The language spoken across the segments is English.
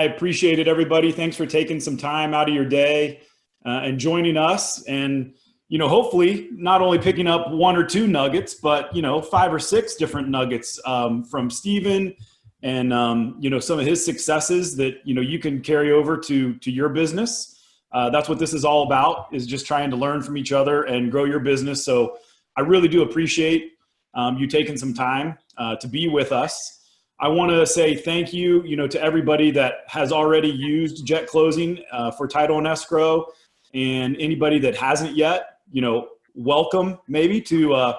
I appreciate it, everybody. Thanks for taking some time out of your day and joining us. And, hopefully not only picking up one or two nuggets, but, 5 or 6 different nuggets from Steven and, some of his successes that, you can carry over to your business. That's what this is all about, is just trying to learn from each other and grow your business. So I really do appreciate you taking some time to be with us. I want to say thank you, to everybody that has already used JetClosing for title and escrow, and anybody that hasn't yet, welcome maybe to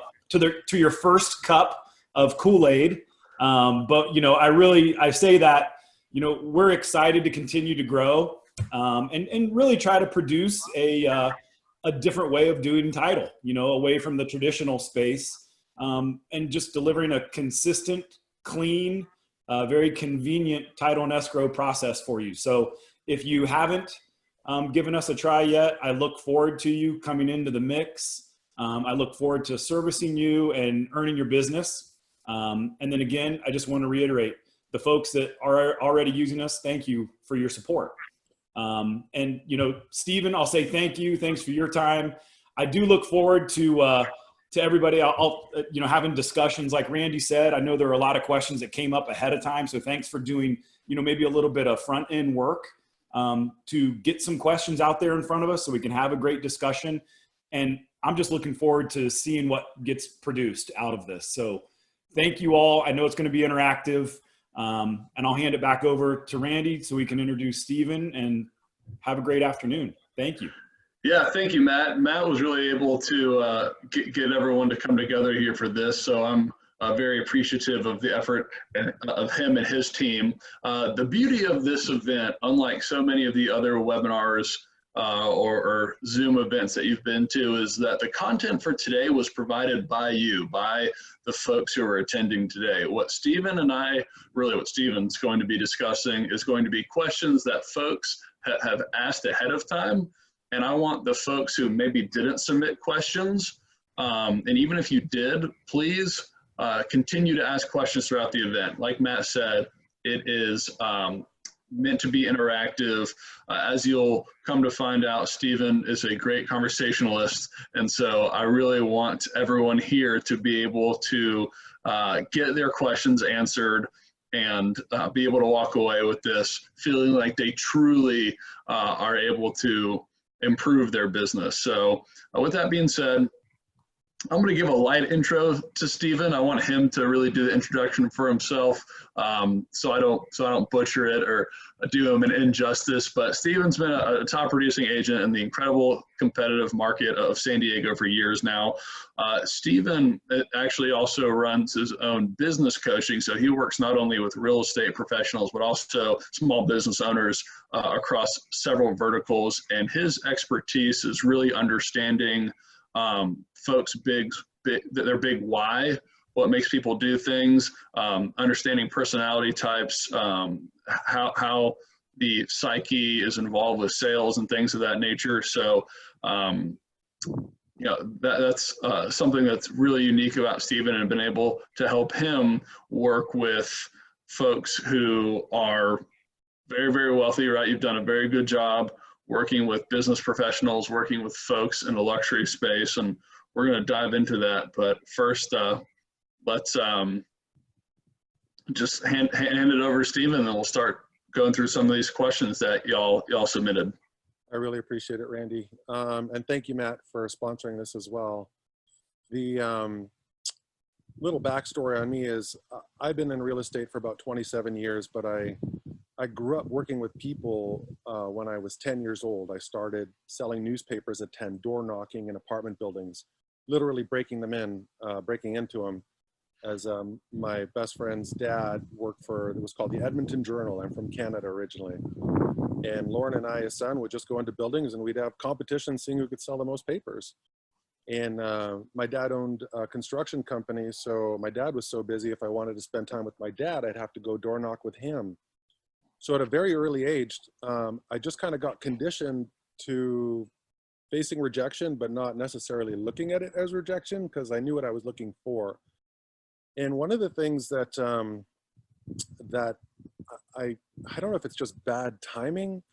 your first cup of Kool-Aid. But I say that, we're excited to continue to grow and really try to produce a different way of doing title, away from the traditional space, and just delivering a consistent, clean, very convenient title and escrow process for you. So if you haven't given us a try yet, I look forward to you coming into the mix. I look forward to servicing you and earning your business. And then again, I just want to reiterate, the folks that are already using us, thank you for your support. And Steven, I'll say thank you. Thanks for your time. I do look forward to everybody. I'll having discussions like Randy said. I know there are a lot of questions that came up ahead of time. So thanks for doing, maybe a little bit of front end work to get some questions out there in front of us so we can have a great discussion. And I'm just looking forward to seeing what gets produced out of this. So thank you all. I know it's going to be interactive. And I'll hand it back over to Randy so we can introduce Steven, and have a great afternoon. Thank you. Yeah, thank you, Matt. Matt was really able to get everyone to come together here for this, so I'm very appreciative of the effort of him and his team. The beauty of this event, unlike so many of the other webinars or Zoom events that you've been to, is that the content for today was provided by you, by the folks who are attending today. What Steven's going to be discussing is going to be questions that folks have asked ahead of time. And I want the folks who maybe didn't submit questions, and even if you did, please continue to ask questions throughout the event. Like Matt said, it is meant to be interactive. As you'll come to find out, Steven is a great conversationalist, and so I really want everyone here to be able to get their questions answered and be able to walk away with this feeling like they truly are able to improve their business. So with that being said, I'm going to give a light intro to Steven. I want him to really do the introduction for himself, so I don't butcher it or do him an injustice. But Steven's been a top producing agent in the incredible competitive market of San Diego for years now. Steven actually also runs his own business coaching, so he works not only with real estate professionals but also small business owners across several verticals. And his expertise is really understanding folks' their big why, what makes people do things, understanding personality types, how the psyche is involved with sales and things of that nature. So, that's something that's really unique about Steven, and been able to help him work with folks who are very, very wealthy, right? You've done a very good job working with business professionals, working with folks in the luxury space, and we're going to dive into that. But first, let's just hand it over to Steven, and we'll start going through some of these questions that y'all submitted. I really appreciate it, Randy. And thank you, Matt, for sponsoring this as well. The little backstory on me is I've been in real estate for about 27 years, but I grew up working with people when I was 10 years old. I started selling newspapers at 10, door knocking in apartment buildings, literally breaking into them. As my best friend's dad worked for, it was called the Edmonton Journal. I'm from Canada originally. And Lauren and I, his son, would just go into buildings and we'd have competitions seeing who could sell the most papers. And my dad owned a construction company, so my dad was so busy, if I wanted to spend time with my dad, I'd have to go door knock with him. So at a very early age, I just kind of got conditioned to facing rejection, but not necessarily looking at it as rejection, because I knew what I was looking for. And one of the things that that I don't know if it's just bad timing,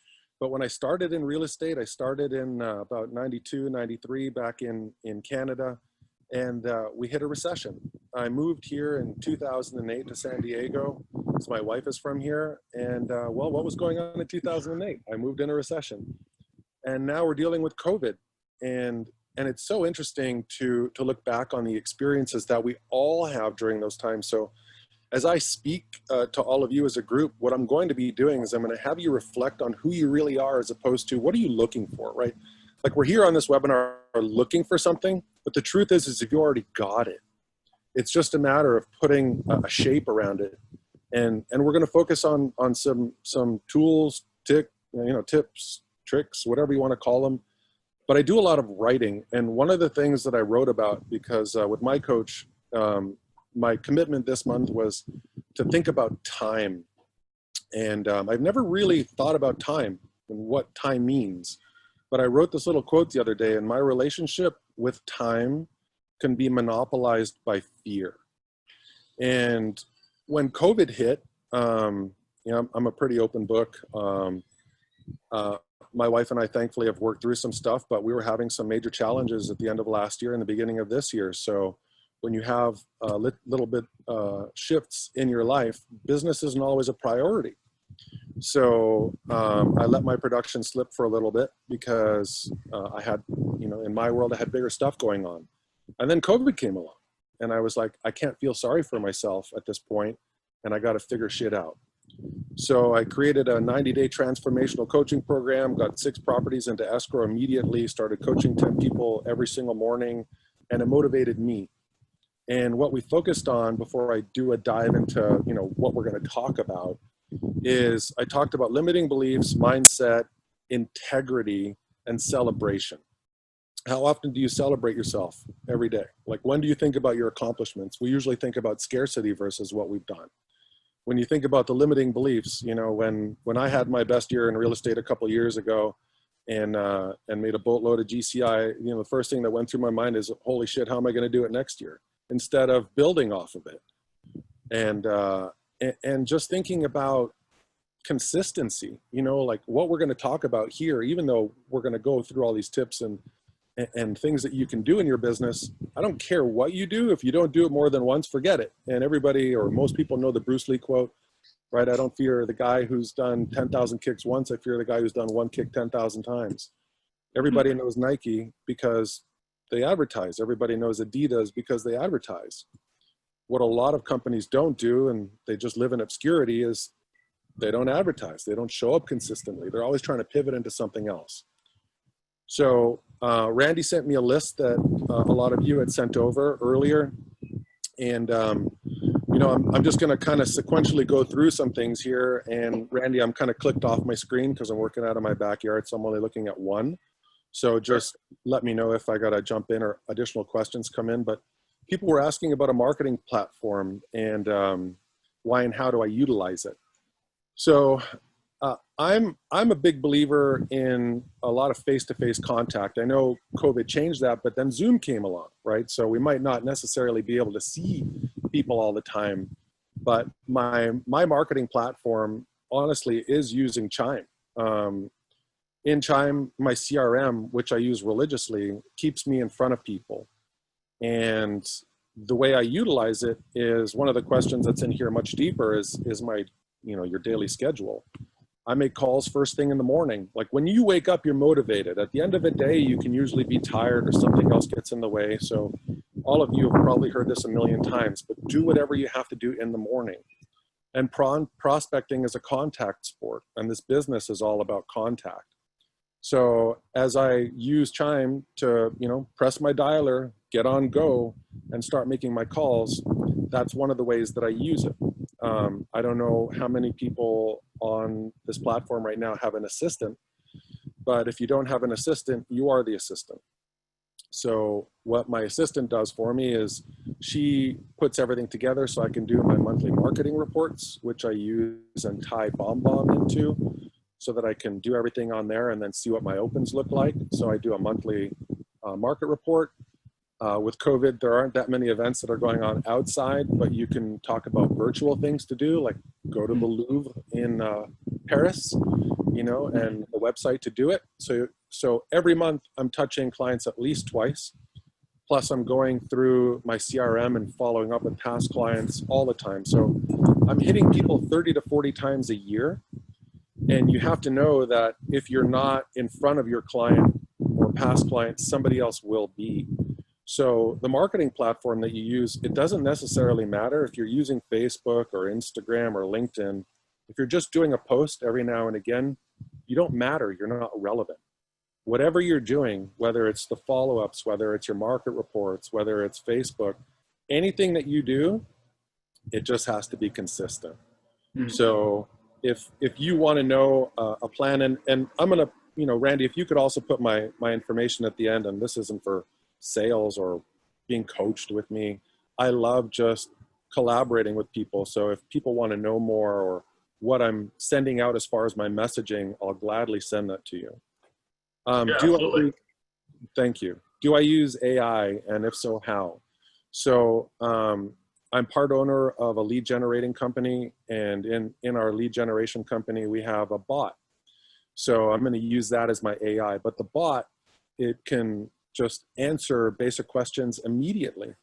but when I started in real estate, I started in about 92, 93 back in Canada, and we hit a recession. I moved here in 2008 to San Diego, because my wife is from here, and well, what was going on in 2008? I moved in a recession, and now we're dealing with COVID, and it's so interesting to look back on the experiences that we all have during those times. So as I speak to all of you as a group, what I'm going to be doing is I'm going to have you reflect on who you really are, as opposed to what are you looking for, right? Like, we're here on this webinar looking for something, but the truth is if you already got it, it's just a matter of putting a shape around it. And we're going to focus on some tools, tips, tricks, whatever you want to call them. But I do a lot of writing. And one of the things that I wrote about, because with my coach, my commitment this month was to think about time. And I've never really thought about time and what time means. But I wrote this little quote the other day, and my relationship with time can be monopolized by fear. And when COVID hit, I'm a pretty open book. My wife and I thankfully have worked through some stuff, but we were having some major challenges at the end of last year and the beginning of this year. So when you have a little bit shifts in your life, business isn't always a priority. So I let my production slip for a little bit because I had, in my world, I had bigger stuff going on. And then COVID came along, and I was like, I can't feel sorry for myself at this point, and I got to figure shit out. So I created a 90-day transformational coaching program, got 6 properties into escrow immediately, started coaching 10 people every single morning, and it motivated me. And what we focused on before I do a dive into, what we're going to talk about is I talked about limiting beliefs, mindset, integrity, and celebration. How often do you celebrate yourself every day? Like, when do you think about your accomplishments? We usually think about scarcity versus what we've done. When you think about the limiting beliefs, when I had my best year in real estate a couple of years ago and made a boatload of GCI, the first thing that went through my mind is, holy shit, how am I going to do it next year? Instead of building off of it. And just thinking about consistency, like what we're going to talk about here, even though we're going to go through all these tips and things that you can do in your business. I don't care what you do. If you don't do it more than once, forget it. And everybody, or most people, know the Bruce Lee quote, right? I don't fear the guy who's done 10,000 kicks once. I fear the guy who's done one kick 10,000 times. Everybody knows Nike because they advertise. Everybody knows Adidas because they advertise. What a lot of companies don't do, and they just live in obscurity, is they don't advertise. They don't show up consistently. They're always trying to pivot into something else. So Randy sent me a list that a lot of you had sent over earlier. And, I'm just going to kind of sequentially go through some things here. And Randy, I'm kind of clicked off my screen because I'm working out of my backyard. So I'm only looking at one. So just let me know if I got to jump in or additional questions come in. But people were asking about a marketing platform and why and how do I utilize it. So I'm a big believer in a lot of face-to-face contact. I know COVID changed that, but then Zoom came along, right? So we might not necessarily be able to see people all the time. But my marketing platform, honestly, is using Chime. In Chime, my CRM, which I use religiously, keeps me in front of people. And the way I utilize it is, one of the questions that's in here much deeper is my, your daily schedule. I make calls first thing in the morning. Like, when you wake up, you're motivated. At the end of the day, you can usually be tired or something else gets in the way. So all of you have probably heard this a million times, but do whatever you have to do in the morning. And prospecting is a contact sport, and this business is all about contact. So as I use Chime to, press my dialer, get on go, and start making my calls, that's one of the ways that I use it. I don't know how many people on this platform right now have an assistant, but if you don't have an assistant, you are the assistant. So what my assistant does for me is she puts everything together so I can do my monthly marketing reports, which I use and tie BombBomb into, so that I can do everything on there and then see what my opens look like. So I do a monthly market report. With COVID, there aren't that many events that are going on outside, but you can talk about virtual things to do, like go to the Louvre in Paris, you know, and the website to do it. So every month I'm touching clients at least twice. Plus I'm going through my CRM and following up with past clients all the time. So I'm hitting people 30 to 40 times a year. And you have to know that if you're not in front of your client or past clients, somebody else will be. So the marketing platform that you use, it doesn't necessarily matter if you're using Facebook or Instagram or LinkedIn. If you're just doing a post every now and again, you don't matter, you're not relevant. Whatever you're doing, whether it's the follow-ups, whether it's your market reports, whether it's Facebook, anything that you do, it just has to be consistent. Mm-hmm. So if you want to know a plan, and I'm going to, you know, Randy, if you could also put my information at the end, and this isn't for sales or being coached with me. I love just collaborating with people. So if people want to know more or what I'm sending out as far as my messaging, I'll gladly send that to you. Absolutely. Thank you. Do I use AI, and if so, how? So I'm part owner of a lead generating company, and in our lead generation company, we have a bot. So I'm going to use that as my AI, but the bot, it can just answer basic questions immediately.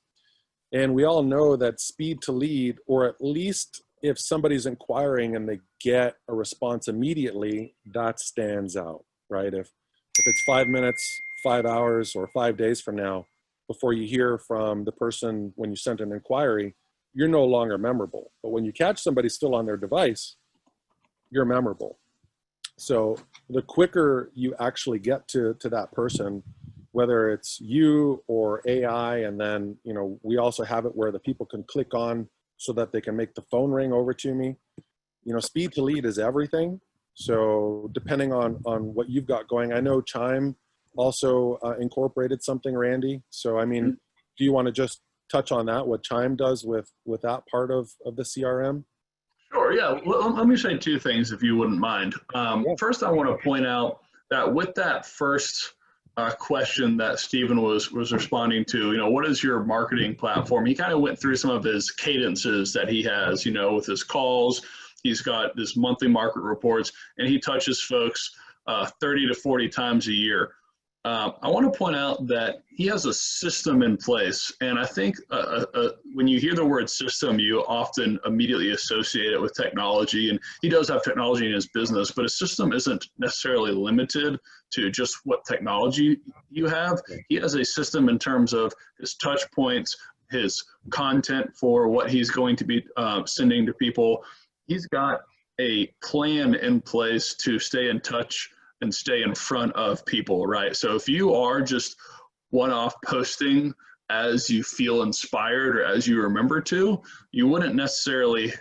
And we all know that speed to lead, or at least if somebody's inquiring and they get a response immediately, that stands out, right? If it's 5 minutes, 5 hours, or 5 days from now, before you hear from the person when you sent an inquiry, you're no longer memorable. But when you catch somebody still on their device, you're memorable. So the quicker you actually get to that person, whether it's you or AI, and then, you know, we also have it where the people can click on so that they can make the phone ring over to me. You know, speed to lead is everything. So depending on what you've got going, I know Chime also incorporated something, Randy. So, I mean, do you want to just touch on that, what Chime does with that part of the CRM? Sure, yeah. Well, let me say two things, if you wouldn't mind. Yeah. First, I want to point out that with that first question that Steven was responding to, you know, what is your marketing platform? He kind of went through some of his cadences that he has, you know, with his calls. He's got this monthly market reports, and he touches folks 30 to 40 times a year. I want to point out that he has a system in place, and I think when you hear the word system, you often immediately associate it with technology, and he does have technology in his business, but a system isn't necessarily limited to just what technology you have. He has a system in terms of his touch points, his content for what he's going to be sending to people. He's got a plan in place to stay in touch and stay in front of people, right? So if you are just one-off posting as you feel inspired or as you remember to, you wouldn't necessarily,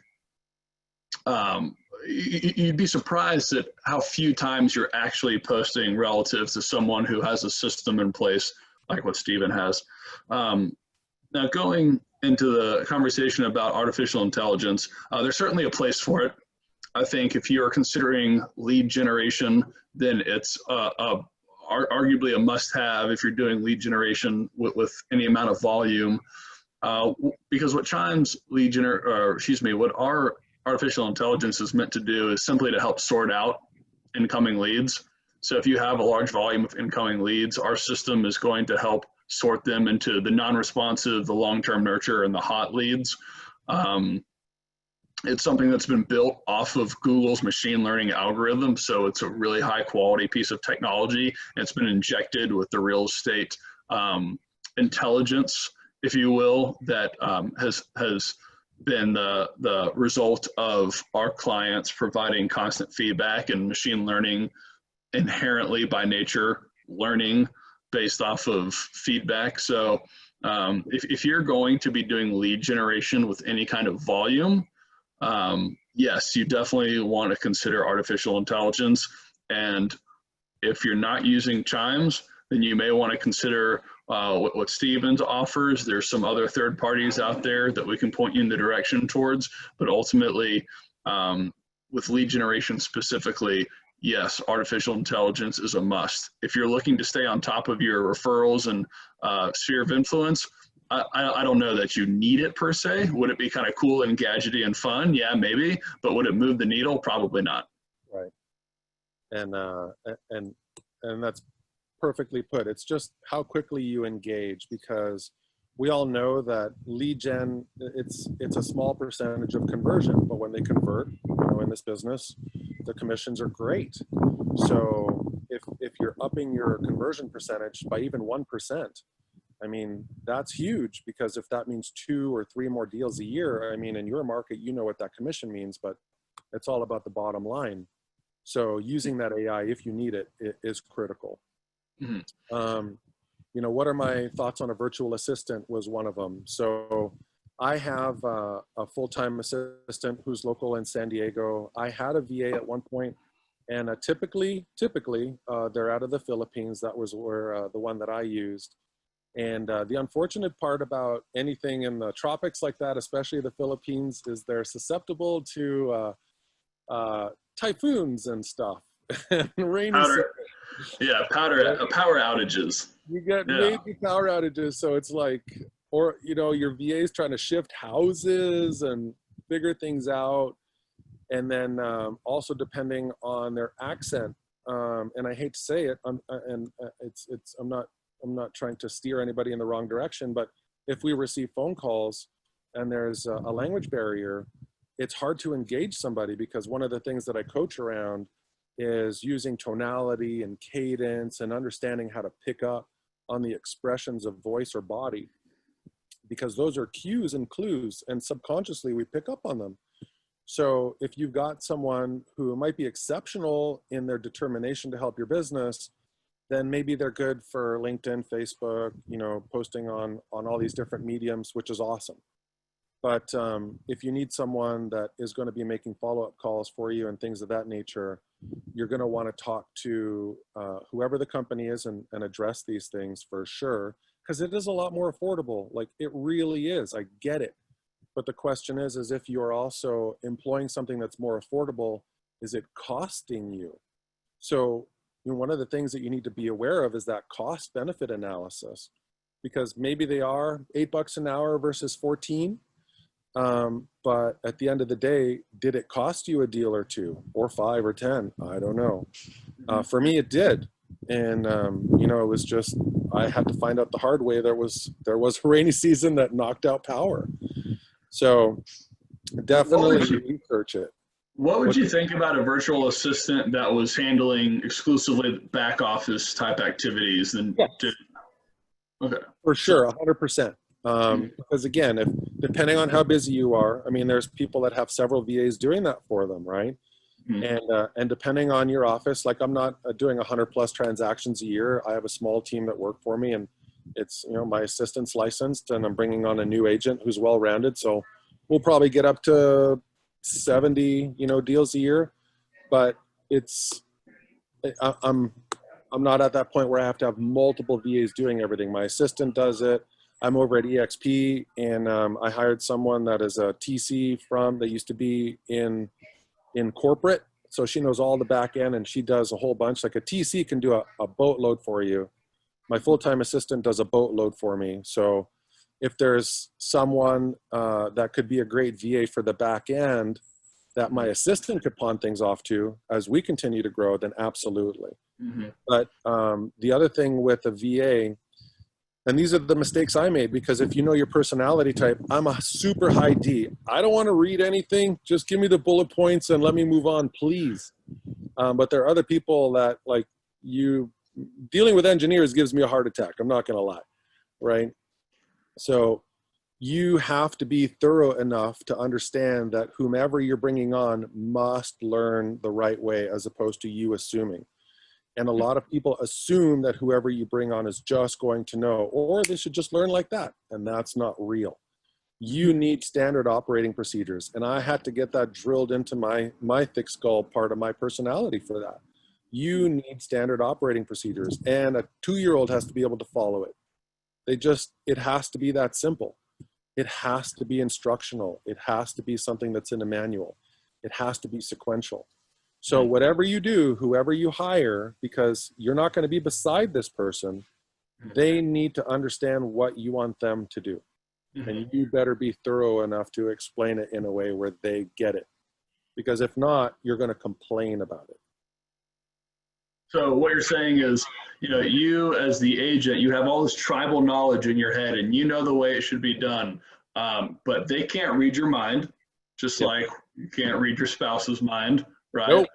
you'd be surprised at how few times you're actually posting relative to someone who has a system in place like what Steven has. Now going into the conversation about artificial intelligence, there's certainly a place for it. I think if you're considering lead generation, then it's arguably a must-have if you're doing lead generation with any amount of volume, because what Chime's what our artificial intelligence is meant to do is simply to help sort out incoming leads. So if you have a large volume of incoming leads, our system is going to help sort them into the non-responsive, the long-term nurture, and the hot leads. It's something that's been built off of Google's machine learning algorithm, so it's a really high quality piece of technology, and it's been injected with the real estate intelligence, if you will, that has been the result of our clients providing constant feedback, and machine learning inherently by nature learning based off of feedback. So if you're going to be doing lead generation with any kind of volume, yes, you definitely want to consider artificial intelligence. And if you're not using Chimes, then you may want to consider what Steven's offers. There's some other third parties out there that we can point you in the direction towards, but ultimately with lead generation specifically, yes, artificial intelligence is a must. If you're looking to stay on top of your referrals and sphere of influence, I don't know that you need it per se. Would it be kind of cool and gadgety and fun? Yeah, maybe. But would it move the needle? Probably not. Right. And that's perfectly put. It's just how quickly you engage, because we all know that lead gen, it's a small percentage of conversion, but when they convert, in this business, the commissions are great. So if you're upping your conversion percentage by even 1%, I mean, that's huge, because if that means 2 or 3 more deals a year, I mean, in your market, you know what that commission means, but it's all about the bottom line. So using that AI, if you need it, is critical. Mm-hmm. What are my thoughts on a virtual assistant was one of them. So I have a full-time assistant who's local in San Diego. I had a VA at one point, and typically they're out of the Philippines. That was where the one that I used. And the unfortunate part about anything in the tropics like that, especially the Philippines, is they're susceptible to typhoons and stuff. And rainy power outages. You get major power outages, so it's like, or your VA is trying to shift houses and figure things out, and then also depending on their accent. And I hate to say it, I'm not trying to steer anybody in the wrong direction, but if we receive phone calls and there's a language barrier, it's hard to engage somebody, because one of the things that I coach around is using tonality and cadence and understanding how to pick up on the expressions of voice or body, because those are cues and clues, and subconsciously we pick up on them. So if you've got someone who might be exceptional in their determination to help your business, then maybe they're good for LinkedIn, Facebook, posting on all these different mediums, which is awesome. But if you need someone that is going to be making follow-up calls for you and things of that nature, you're going to want to talk to whoever the company is and address these things for sure, because it is a lot more affordable. Like, it really is. I get it. But the question is if you're also employing something that's more affordable, is it costing you? So one of the things that you need to be aware of is that cost benefit analysis, because maybe they are $8 an hour versus 14. But at the end of the day, did it cost you a deal or 2 or 5 or 10? I don't know. For me, it did. And, it was just, I had to find out the hard way. There was a rainy season that knocked out power. So definitely research it. What would you think about a virtual assistant that was handling exclusively back office type activities? Okay. For sure, 100%. Because again, depending on how busy you are, I mean, there's people that have several VAs doing that for them, right? Mm-hmm. And depending on your office, like, I'm not doing 100+ transactions a year. I have a small team that work for me, and it's, my assistant's licensed, and I'm bringing on a new agent who's well-rounded. So we'll probably get up to 70, deals a year, but I'm not at that point where I have to have multiple VAs doing everything. My assistant does it. I'm over at EXP, and I hired someone that is a TC that used to be in corporate. So she knows all the back end, and she does a whole bunch. Like, a TC can do a boatload for you. My full-time assistant does a boatload for me. So if there's someone that could be a great VA for the back end that my assistant could pawn things off to as we continue to grow, then absolutely. Mm-hmm. But the other thing with a VA, and these are the mistakes I made, because if you know your personality type, I'm a super high D. I don't want to read anything. Just give me the bullet points and let me move on, please. But there are other people that, like, dealing with engineers gives me a heart attack. I'm not going to lie, right? So you have to be thorough enough to understand that whomever you're bringing on must learn the right way, as opposed to you assuming. And a lot of people assume that whoever you bring on is just going to know, or they should just learn like that. And that's not real. You need standard operating procedures. And I had to get that drilled into my thick skull part of my personality for that. You need standard operating procedures, and a 2-year-old has to be able to follow it. It has to be that simple. It has to be instructional. It has to be something that's in a manual. It has to be sequential. So whatever you do, whoever you hire, because you're not going to be beside this person, they need to understand what you want them to do. And you better be thorough enough to explain it in a way where they get it. Because if not, you're going to complain about it. So what you're saying is, you as the agent, you have all this tribal knowledge in your head and you know the way it should be done. But they can't read your mind, just like you can't read your spouse's mind, right? Nope.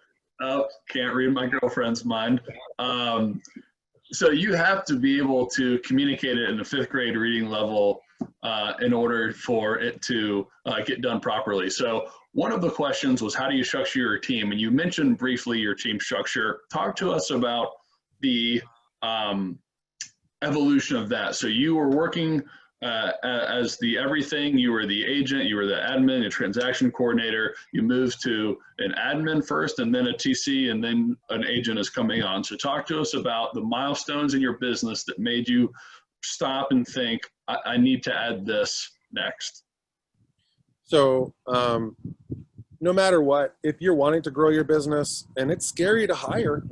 Oh, can't read my girlfriend's mind. So you have to be able to communicate it in a fifth grade reading level in order for it to get done properly. So one of the questions was, how do you structure your team? And you mentioned briefly your team structure. Talk to us about the evolution of that. So you were working as the everything. You were the agent, you were the admin, a transaction coordinator. You moved to an admin first and then a TC, and then an agent is coming on. So talk to us about the milestones in your business that made you stop and think, I need to add this next. So no matter what, if you're wanting to grow your business, and it's scary to hire,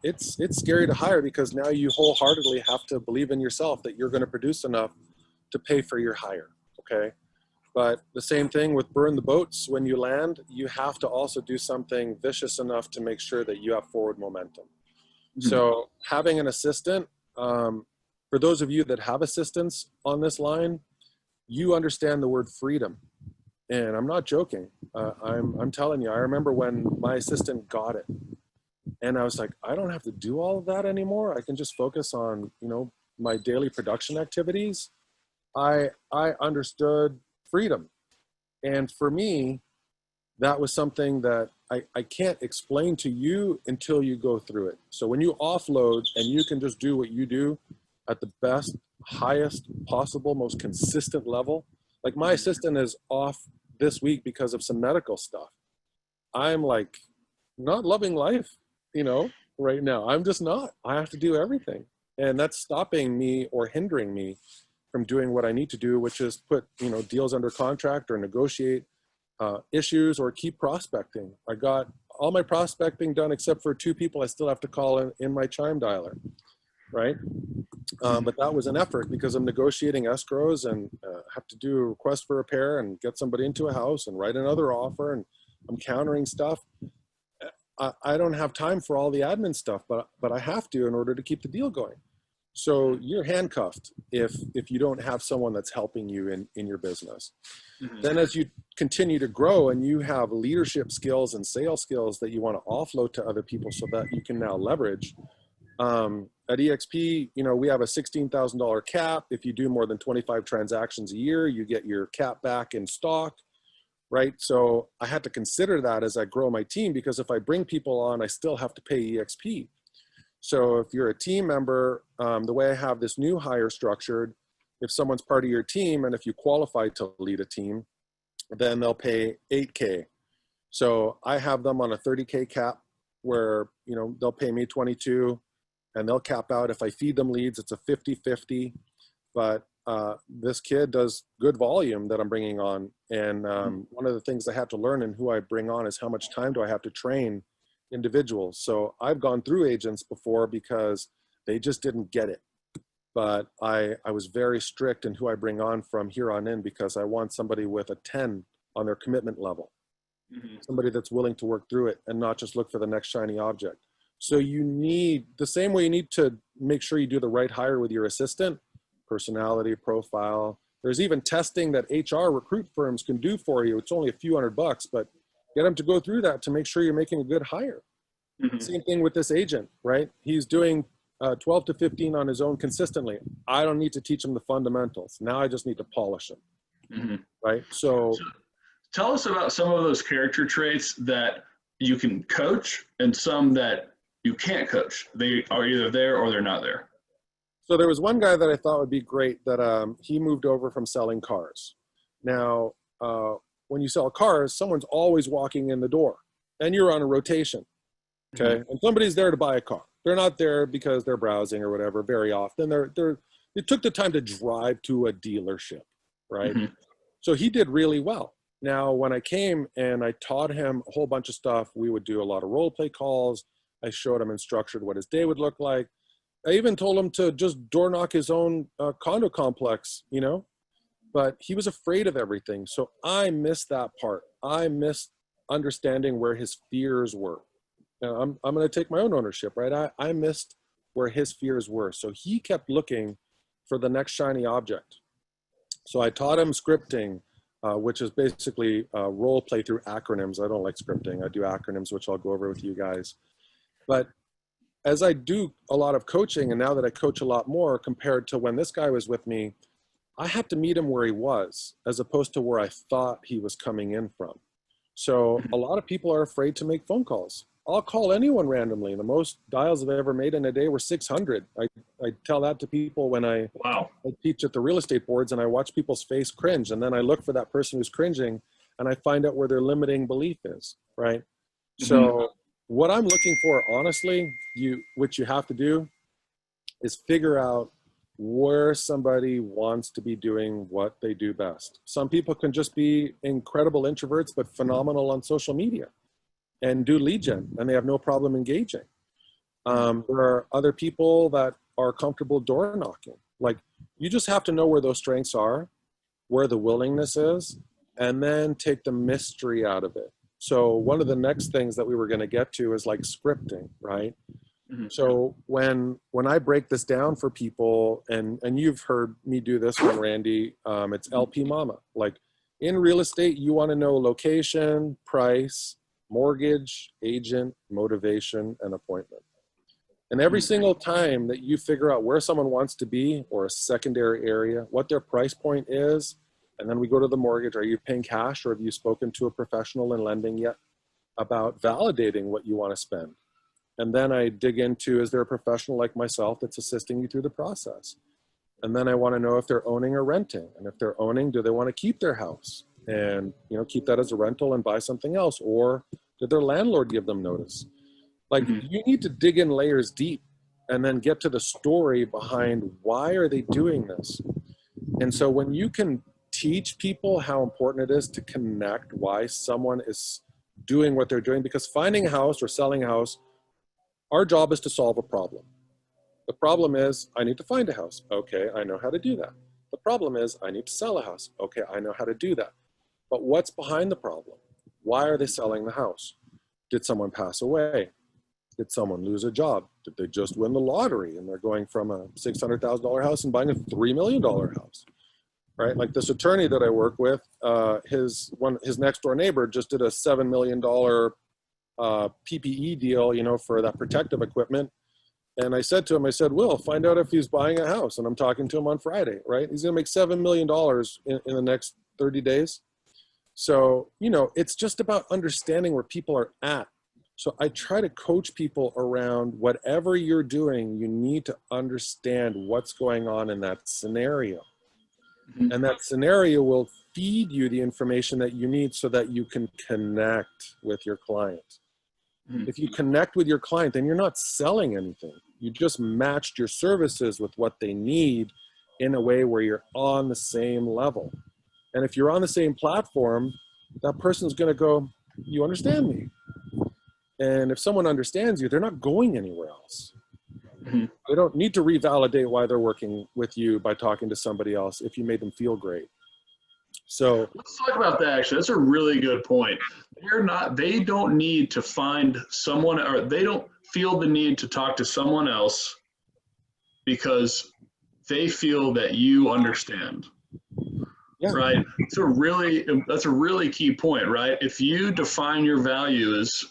it's scary to hire because now you wholeheartedly have to believe in yourself that you're going to produce enough to pay for your hire. Okay. But the same thing with burn the boats. When you land, you have to also do something vicious enough to make sure that you have forward momentum. So having an assistant, for those of you that have assistants on this line, you understand the word freedom. And I'm not joking. I'm telling you, I remember when my assistant got it and I was like, I don't have to do all of that anymore. I can just focus on, my daily production activities. I understood freedom. And for me, that was something that I can't explain to you until you go through it. So when you offload and you can just do what you do at the best, highest possible, most consistent level, like my assistant is off this week because of some medical stuff. I'm like not loving life, right now. I'm just not. I have to do everything. And that's stopping me or hindering me from doing what I need to do, which is put, deals under contract or negotiate issues or keep prospecting. I got all my prospecting done except for 2 people I still have to call in my chime dialer, right? But that was an effort because I'm negotiating escrows and have to do a request for repair and get somebody into a house and write another offer, and I'm countering stuff. I don't have time for all the admin stuff, but I have to in order to keep the deal going. So you're handcuffed if you don't have someone that's helping you in your business. Then as you continue to grow and you have leadership skills and sales skills that you want to offload to other people so that you can now leverage, at EXP, we have a $16,000 cap. If you do more than 25 transactions a year, you get your cap back in stock, right? So I had to consider that as I grow my team, because if I bring people on, I still have to pay EXP. So if you're a team member, the way I have this new hire structured, if someone's part of your team and if you qualify to lead a team, then they'll pay $8K. So I have them on a $30K cap where, they'll pay me 22 and they'll cap out. If I feed them leads, it's a 50-50, but this kid does good volume that I'm bringing on. And one of the things I had to learn in who I bring on is how much time do I have to train individuals. So I've gone through agents before because they just didn't get it. But I was very strict in who I bring on from here on in because I want somebody with a 10 on their commitment level. Somebody that's willing to work through it and not just look for the next shiny object. So you need, the same way you need to make sure you do the right hire with your assistant, personality profile. There's even testing that HR recruit firms can do for you. It's only a few $100, but get them to go through that to make sure you're making a good hire. Same thing with this agent, right? He's doing 12 to 15 on his own consistently. I don't need to teach him the fundamentals. Now I just need to polish him, right? So tell us about some of those character traits that you can coach and some that you can't coach. They are either there or they're not there. So there was one guy that I thought would be great that he moved over from selling cars. Now, when you sell cars, someone's always walking in the door and you're on a rotation, okay? And somebody's there to buy a car. They're not there because they're browsing or whatever very often. They took the time to drive to a dealership, right? So he did really well. Now, when I came and I taught him a whole bunch of stuff, we would do a lot of role play calls. I showed him and structured what his day would look like. I even told him to just door knock his own condo complex, you know, but he was afraid of everything. So I missed that part. I missed understanding where his fears were. Now, I'm going to take my own ownership, right? I missed where his fears were. So he kept looking for the next shiny object. So I taught him scripting, which is basically role play through acronyms. I don't like scripting. I do acronyms, which I'll go over with you guys. But as I do a lot of coaching, and now that I coach a lot more compared to when this guy was with me, I had to meet him where he was, as opposed to where I thought he was coming in from. So a lot of people are afraid to make phone calls. I'll call anyone randomly. The most dials I've ever made in a day were 600. I tell that to people when I teach at the real estate boards, and I watch people's face cringe. And then I look for that person who's cringing, and I find out where their limiting belief is, right? Mm-hmm. So what I'm looking for, honestly, what you have to do is figure out where somebody wants to be doing what they do best. Some people can just be incredible introverts, but phenomenal on social media and do lead gen, and they have no problem engaging. There are other people that are comfortable door knocking. Like, you just have to know where those strengths are, where the willingness is, and then take the mystery out of it. So one of the next things that we were going to get to is like scripting, right? Mm-hmm. So when I break this down for people, and you've heard me do this one, Randy, it's LP Mama. Like, in real estate, you want to know location, price, mortgage, agent, motivation, and appointment. And every single time that you figure out where someone wants to be, or a secondary area, what their price point is, and then we go to the mortgage. Are you paying cash, or have you spoken to a professional in lending yet about validating what you want to spend? And then I dig into, is there a professional like myself that's assisting you through the process? And then I want to know if they're owning or renting. And if they're owning, do they want to keep their house and, you know, keep that as a rental and buy something else? Or did their landlord give them notice? Like, you need to dig in layers deep and then get to the story behind why are they doing this? And so when you can teach people how important it is to connect why someone is doing what they're doing, because finding a house or selling a house, our job is to solve a problem. The problem is, I need to find a house. Okay, I know how to do that. The problem is, I need to sell a house. Okay, I know how to do that. But what's behind the problem? Why are they selling the house? Did someone pass away? Did someone lose a job? Did they just win the lottery and they're going from a $600,000 house and buying a $3 million house? Right? Like this attorney that I work with, his next door neighbor just did a $7 million PPE deal, you know, for that protective equipment. And I said to him, Will, find out if he's buying a house. And I'm talking to him on Friday, right? He's going to make $7 million in the next 30 days. So, you know, it's just about understanding where people are at. So I try to coach people around whatever you're doing, you need to understand what's going on in that scenario. Mm-hmm. And that scenario will feed you the information that you need so that you can connect with your client. Mm-hmm. If you connect with your client, then you're not selling anything. You just matched your services with what they need in a way where you're on the same level. And if you're on the same platform, that person's going to go, you understand me. And if someone understands you, they're not going anywhere else. Mm-hmm. They don't need to revalidate why they're working with you by talking to somebody else if you made them feel great. So let's talk about that. Actually, that's a really good point. They don't need to find someone, or they don't feel the need to talk to someone else because they feel that you understand. Yeah. Right. That's a really key point, right? If you define your value as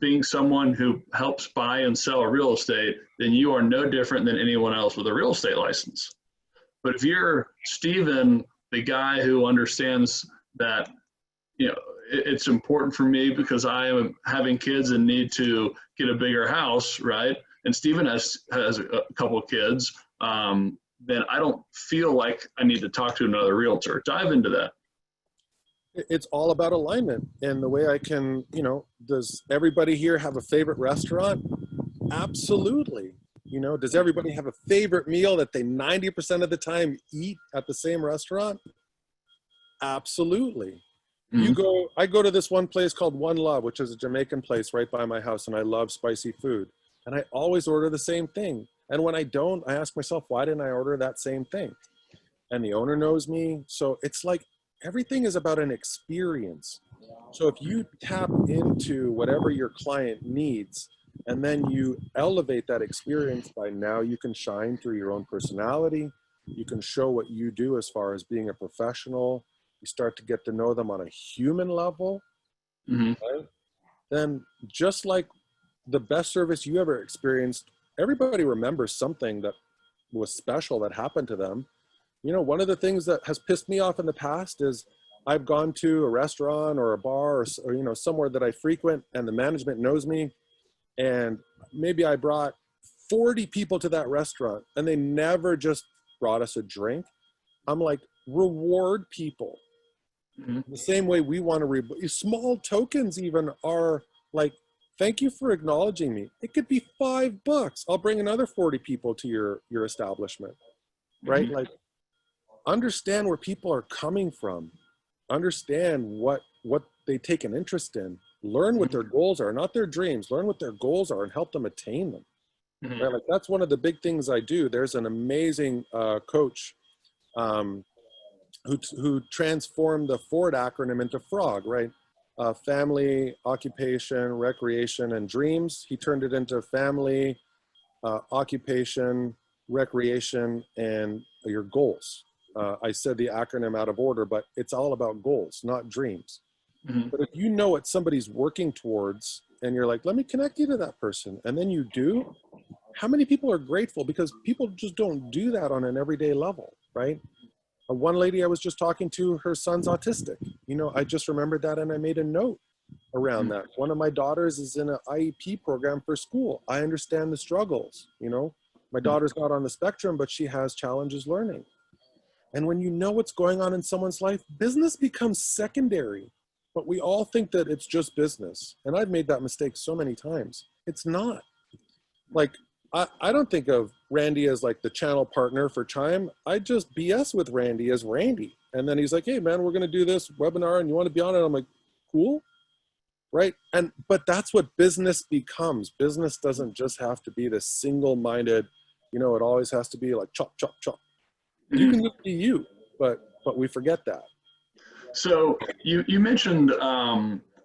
being someone who helps buy and sell real estate, then you are no different than anyone else with a real estate license. But if you're Steven, the guy who understands that, you know, it's important for me because I am having kids and need to get a bigger house, right? And Steven has a couple of kids, then I don't feel like I need to talk to another realtor. Dive into that. It's all about alignment. And the way I can, you know, does everybody here have a favorite restaurant? Absolutely. You know, does everybody have a favorite meal that they 90% of the time eat at the same restaurant? Absolutely. I go to this one place called One Love, which is a Jamaican place right by my house, and I love spicy food. And I always order the same thing. And when I don't, I ask myself, why didn't I order that same thing? And the owner knows me. So it's like everything is about an experience. So if you tap into whatever your client needs, and then you elevate that experience by now you can shine through your own personality. You can show what you do as far as being a professional. You start to get to know them on a human level. Right? Then just like the best service you ever experienced, everybody remembers something that was special that happened to them. You know, one of the things that has pissed me off in the past is I've gone to a restaurant or a bar or you know, somewhere that I frequent and the management knows me, and maybe I brought 40 people to that restaurant and they never just brought us a drink. I'm like, reward people. The same way we want to small tokens even are like, thank you for acknowledging me. It could be $5. I'll bring another 40 people to your establishment, right? Like, understand where people are coming from. Understand what they take an interest in. Learn what their goals are, not their dreams. Learn what their goals are and help them attain them. Right? Like, that's one of the big things I do. There's an amazing coach who transformed the FORD acronym into FROG, right? Family, occupation, recreation, and dreams. He turned it into family, occupation, recreation, and your goals. I said the acronym out of order, but it's all about goals, not dreams. But if you know what somebody's working towards and you're like, let me connect you to that person, and then you do, how many people are grateful? Because people just don't do that on an everyday level, right? One lady I was just talking to, her son's autistic. You know, I just remembered that and I made a note around that. One of my daughters is in an IEP program for school. I understand the struggles, you know. My daughter's not on the spectrum, but she has challenges learning. And when you know what's going on in someone's life, business becomes secondary. But we all think that it's just business. And I've made that mistake so many times. It's not. Like, I don't think of Randy as like the channel partner for Chime. I just BS with Randy as Randy. And then he's like, hey man, we're going to do this webinar and you want to be on it? I'm like, cool. Right. But that's what business becomes. Business doesn't just have to be this single-minded, you know, it always has to be like chop, chop, chop. You can just be you, but we forget that. So you mentioned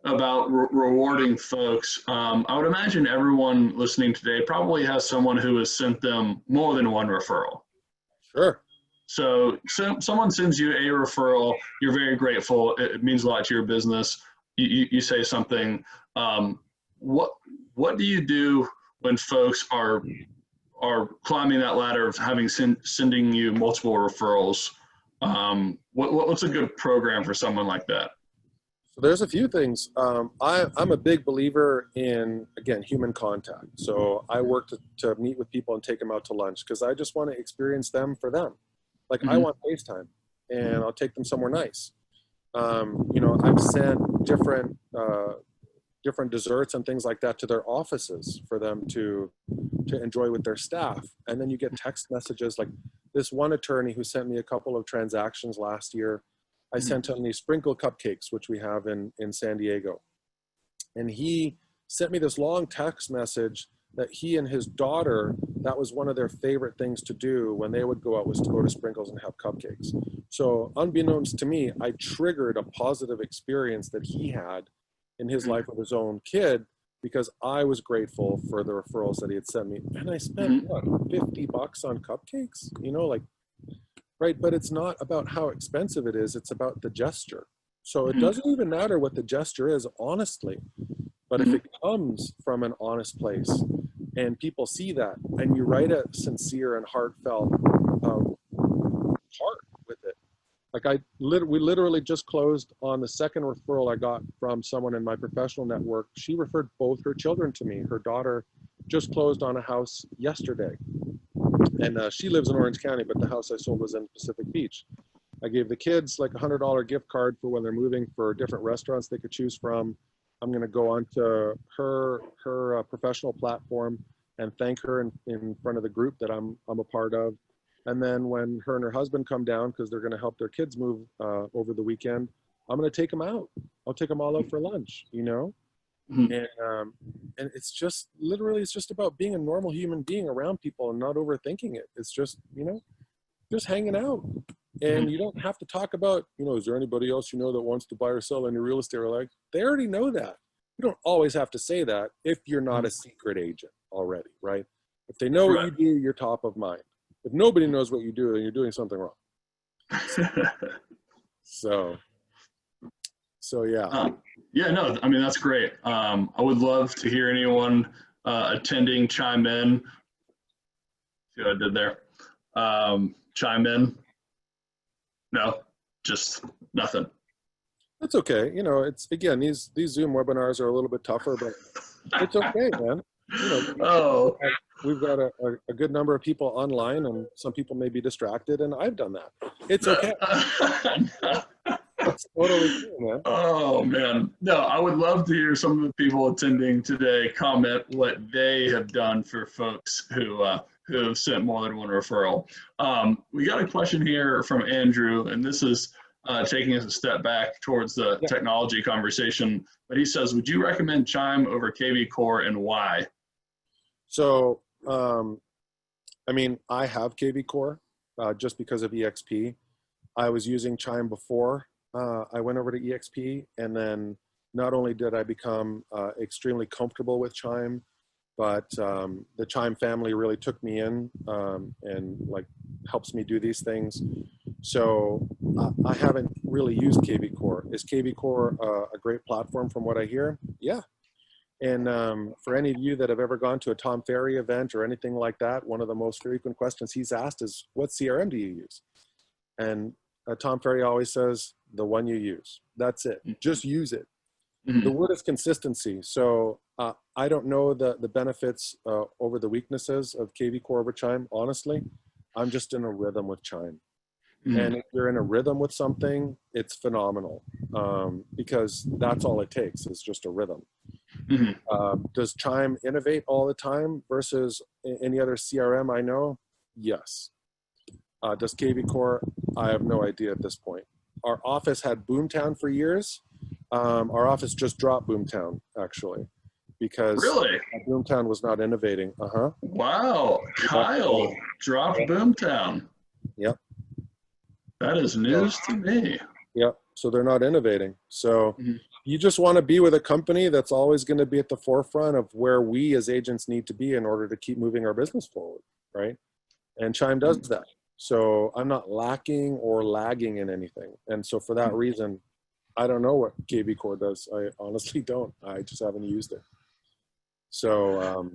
about rewarding folks. I would imagine everyone listening today probably has someone who has sent them more than one referral. Sure. So someone sends you a referral, you're very grateful. It means a lot to your business. You say something. What do you do when folks are climbing that ladder of having sending you multiple referrals? What's a good program for someone like that? So there's a few things. I'm a big believer in, again, human contact. So I work to meet with people and take them out to lunch because I just want to experience them for them. Like I want FaceTime and I'll take them somewhere nice. You know, I've sent different desserts and things like that to their offices for them to enjoy with their staff. And then you get text messages like this one attorney who sent me a couple of transactions last year. I sent him these sprinkle cupcakes, which we have in San Diego. And he sent me this long text message that he and his daughter, that was one of their favorite things to do when they would go out, was to go to Sprinkles and have cupcakes. So unbeknownst to me, I triggered a positive experience that he had in his life with his own kid because I was grateful for the referrals that he had sent me. And I spent, what, $50 on cupcakes? You know, like, right? But it's not about how expensive it is. It's about the gesture. So it doesn't even matter what the gesture is, honestly. But if it comes from an honest place and people see that and you write a sincere and heartfelt heart with it. Like we literally just closed on the second referral I got from someone in my professional network. She referred both her children to me. Her daughter just closed on a house yesterday. And she lives in Orange County, but the house I sold was in Pacific Beach. I gave the kids like a $100 gift card for when they're moving for different restaurants they could choose from. I'm going to go on to her professional platform and thank her in front of the group that I'm a part of. And then when her and her husband come down, because they're going to help their kids move over the weekend, I'm going to take them out. I'll take them all out for lunch, you know? Mhm. And it's just literally, it's just about being a normal human being around people and not overthinking it. It's just, you know, just hanging out. And you don't have to talk about, you know, is there anybody else you know that wants to buy or sell any real estate? Or like, they already know that. You don't always have to say that if you're not a secret agent already, right? If they know what you do, you're top of mind. If nobody knows what you do, then you're doing something wrong. So yeah. Yeah, no, I mean, that's great. I would love to hear anyone attending chime in. See what I did there? Chime in. No, just nothing. That's okay. You know, it's, again, these Zoom webinars are a little bit tougher, but it's okay, man. You know, we've got a good number of people online, and some people may be distracted, and I've done that. It's okay. It's totally cool, man. Oh man, no, I would love to hear some of the people attending today comment what they have done for folks who have sent more than one referral. We got a question here from Andrew, and this is taking us a step back towards the technology conversation. But he says, would you recommend Chime over KV Core, and why? So, I mean, I have KV Core just because of EXP. I was using Chime before I went over to EXP, and then not only did I become extremely comfortable with Chime, but the Chime family really took me in and like helps me do these things. So I haven't really used KV Core. Is KV Core a great platform from what I hear? Yeah. And for any of you that have ever gone to a Tom Ferry event or anything like that, one of the most frequent questions he's asked is, what CRM do you use? And Tom Ferry always says, the one you use. That's it. Just use it. The word is consistency. So I don't know the benefits over the weaknesses of KV Core over Chime. Honestly, I'm just in a rhythm with Chime. And if you're in a rhythm with something, it's phenomenal because that's all it takes is just a rhythm. Does Chime innovate all the time versus any other CRM I know? Yes. Does KV Core? I have no idea at this point. Our office had Boomtown for years. Our office just dropped Boomtown, actually, because Boomtown was not innovating. Wow, Kyle dropped Boomtown. Yep. That is news to me. Yep. So they're not innovating. So you just want to be with a company that's always going to be at the forefront of where we as agents need to be in order to keep moving our business forward, right? And Chime does that. So I'm not lacking or lagging in anything. And so for that reason, I don't know what KV Core does. I honestly don't. I just haven't used it. So